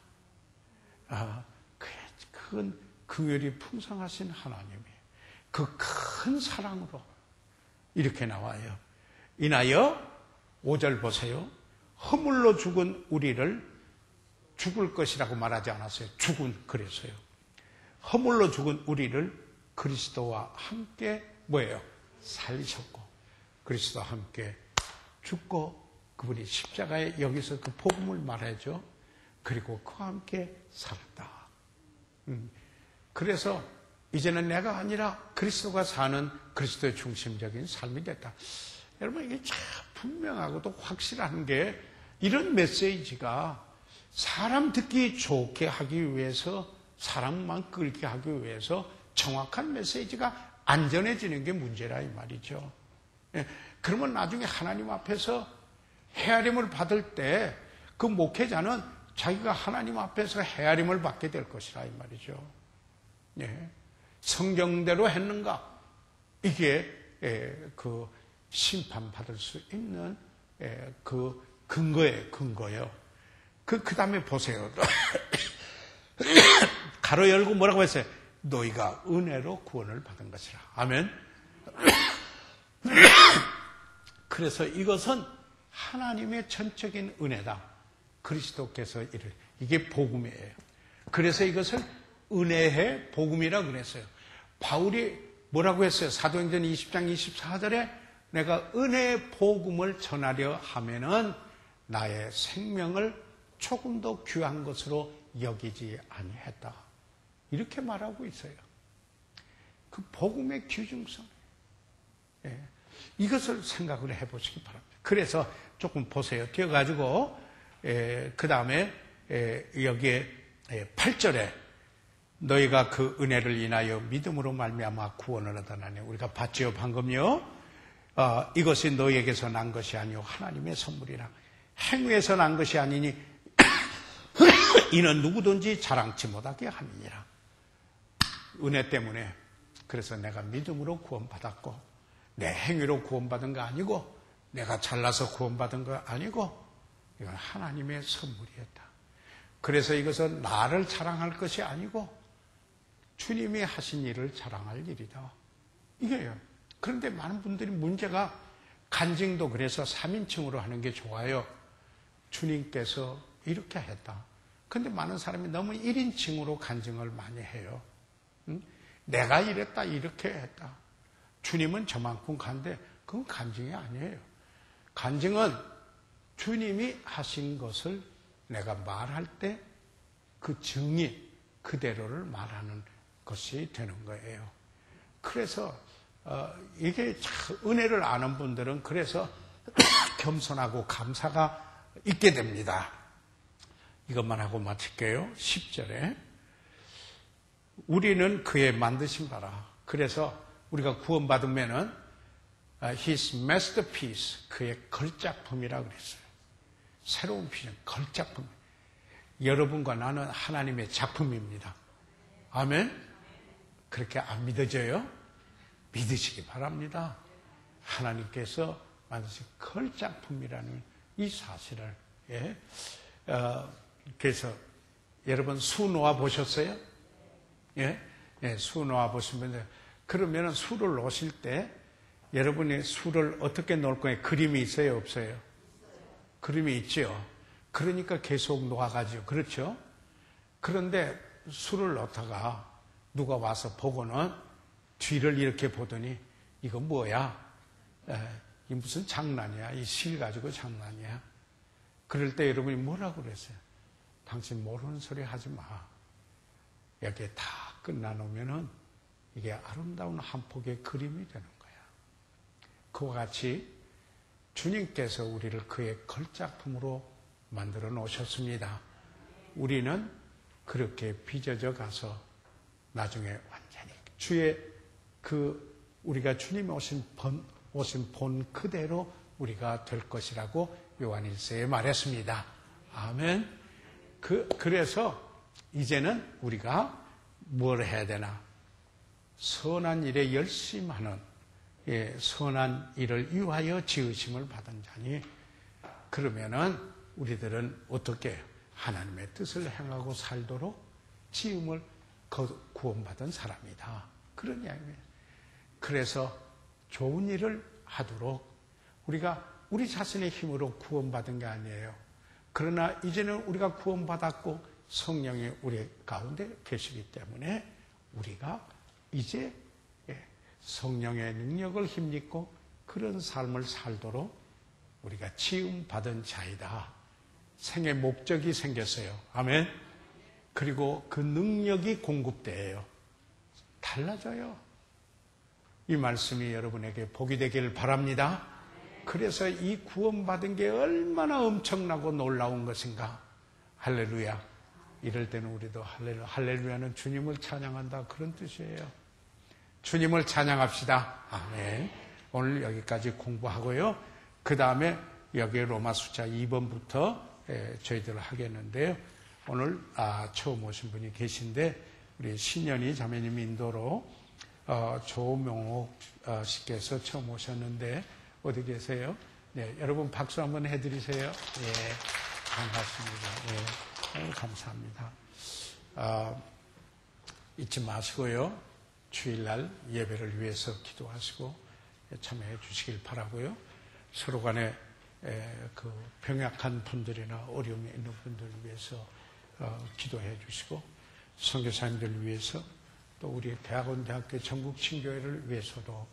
큰 긍휼이 풍성하신 하나님이 그 큰 사랑으로 이렇게 나와요. 인하여 5절 보세요. 허물로 죽은 우리를 죽을 것이라고 말하지 않았어요. 그래서요. 허물로 죽은 우리를 그리스도와 함께 뭐예요? 살리셨고 그리스도와 함께 죽고 그분이 십자가에 여기서 그 복음을 말하죠. 그리고 그와 함께 살았다. 그래서 이제는 내가 아니라 그리스도가 사는 그리스도의 중심적인 삶이 됐다. 여러분 이게 참 분명하고도 확실한 게 이런 메시지가 사람 듣기 좋게 하기 위해서 사람만 끌게 하기 위해서 정확한 메시지가 안전해지는 게 문제라 이 말이죠. 그러면 나중에 하나님 앞에서 헤아림을 받을 때 그 목회자는 자기가 하나님 앞에서 헤아림을 받게 될 것이라 이 말이죠. 성경대로 했는가? 이게 그 심판받을 수 있는 그 근거예요. 그 다음에 보세요. 가로 열고 뭐라고 했어요? 너희가 은혜로 구원을 받은 것이라. 아멘. 그래서 이것은 하나님의 전적인 은혜다. 그리스도께서 이게 복음이에요. 그래서 이것을 은혜의 복음이라고 그랬어요. 바울이 뭐라고 했어요? 사도행전 20장 24절에 내가 은혜의 복음을 전하려 하면은 나의 생명을 조금 더 귀한 것으로 여기지 아니했다. 이렇게 말하고 있어요. 그 복음의 귀중성. 이것을 생각을 해보시기 바랍니다. 그래서 조금 보세요. 뛰어가지고 그 다음에 여기에 8절에 너희가 그 은혜를 인하여 믿음으로 말미암아 구원을 얻어나니 우리가 봤지요 방금요. 이것이 너희에게서 난 것이 아니요 하나님의 선물이라. 행위에서 난 것이 아니니 이는 누구든지 자랑치 못하게 함이니라. 은혜 때문에. 그래서 내가 믿음으로 구원받았고 내 행위로 구원받은 거 아니고 내가 잘나서 구원받은 거 아니고 이건 하나님의 선물이었다. 그래서 이것은 나를 자랑할 것이 아니고 주님이 하신 일을 자랑할 일이다. 이게요. 그런데 많은 분들이 문제가 간증도 그래서 3인칭으로 하는 게 좋아요. 주님께서 이렇게 했다. 그런데 많은 사람이 너무 1인칭으로 간증을 많이 해요. 내가 이랬다 이렇게 했다. 주님은 저만큼 간데 그건 간증이 아니에요. 간증은 주님이 하신 것을 내가 말할 때 그 증인 그대로를 말하는 것이 되는 거예요. 그래서 이게 참 은혜를 아는 분들은 그래서 겸손하고 감사가 있게 됩니다. 이것만 하고 마칠게요. 10절에 우리는 그의 만드신 바라. 그래서 우리가 구원받으면은 His masterpiece, 그의 걸작품이라고 그랬어요. 새로운 피는 걸작품. 여러분과 나는 하나님의 작품입니다. 아멘? 그렇게 안 믿어져요? 믿으시기 바랍니다. 하나님께서 만드신 걸작품이라는 이 사실을. 그래서 여러분 수 놓아 보셨어요? 수 놓아 보시면 그러면 수를 놓으실 때 여러분이 수를 어떻게 놓을 거예요? 그림이 있어요? 없어요? 그림이 있죠. 그러니까 계속 놓아가죠. 그렇죠? 그런데 수를 놓다가 누가 와서 보고는 뒤를 이렇게 보더니 이거 뭐야? 이 무슨 장난이야? 이 실 가지고 장난이야? 그럴 때 여러분이 뭐라고 그랬어요? 당신 모르는 소리 하지 마. 이렇게 다 끝나놓으면은 이게 아름다운 한 폭의 그림이 되는 거야. 그와 같이 주님께서 우리를 그의 걸작품으로 만들어 놓으셨습니다. 우리는 그렇게 빚어져 가서 나중에 완전히 주의 우리가 주님이 오신 본 그대로 우리가 될 것이라고 요한일서에 말했습니다. 아멘. 그래서 이제는 우리가 뭘 해야 되나? 선한 일에 열심하는, 선한 일을 위하여 지으심을 받은 자니, 그러면은 우리들은 어떻게 하나님의 뜻을 행하고 살도록 지음을 구원받은 사람이다. 그런 이야기입니다. 그래서 좋은 일을 하도록 우리가 우리 자신의 힘으로 구원받은 게 아니에요. 그러나 이제는 우리가 구원받았고 성령이 우리 가운데 계시기 때문에 우리가 이제 성령의 능력을 힘입고 그런 삶을 살도록 우리가 지음받은 자이다. 생의 목적이 생겼어요. 아멘. 그리고 그 능력이 공급돼요. 달라져요. 이 말씀이 여러분에게 복이 되길 바랍니다. 그래서 이 구원받은 게 얼마나 엄청나고 놀라운 것인가. 할렐루야. 이럴 때는 우리도 할렐루야는 주님을 찬양한다. 그런 뜻이에요. 주님을 찬양합시다. 아멘. 오늘 여기까지 공부하고요. 그 다음에 여기 로마 숫자 2번부터 저희들 하겠는데요. 오늘 처음 오신 분이 계신데 우리 신년이 자매님 인도로 조명옥 씨께서 처음 오셨는데 어디 계세요? 네, 여러분 박수 한번 해드리세요. 예, 반갑습니다. 예, 감사합니다. 잊지 마시고요. 주일날 예배를 위해서 기도하시고 참여해 주시길 바라고요. 서로 간에 그 병약한 분들이나 어려움이 있는 분들을 위해서 기도해 주시고 선교사님들을 위해서 또 우리 대학교 전국 친교회를 위해서도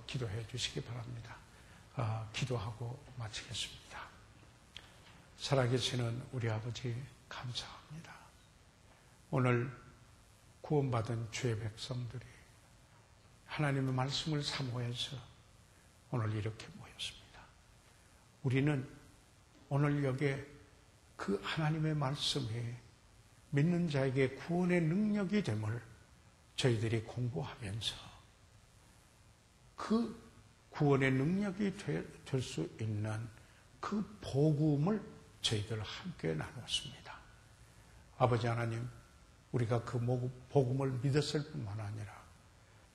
기도해 주시기 바랍니다. 기도하고 마치겠습니다. 살아계시는 우리 아버지 감사합니다. 오늘 구원받은 주의 백성들이 하나님의 말씀을 사모해서 오늘 이렇게 모였습니다. 우리는 오늘 여기에 그 하나님의 말씀이 믿는 자에게 구원의 능력이 됨을 저희들이 공부하면서 그 구원의 능력이 될 수 있는 그 복음을 저희들 함께 나눴습니다. 아버지 하나님, 우리가 그 복음을 믿었을 뿐만 아니라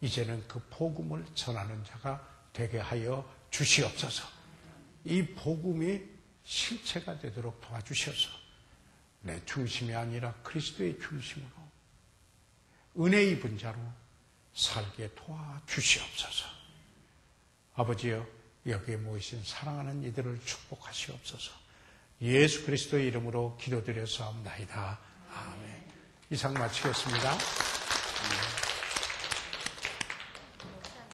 이제는 그 복음을 전하는 자가 되게 하여 주시옵소서. 이 복음이 실체가 되도록 도와주셔서 내 중심이 아니라 그리스도의 중심으로 은혜 입은 자로 살게 도와주시옵소서. 아버지여, 여기에 모이신 사랑하는 이들을 축복하시옵소서. 예수 그리스도의 이름으로 기도드려 사옵나이다. 아멘. 이상 마치겠습니다.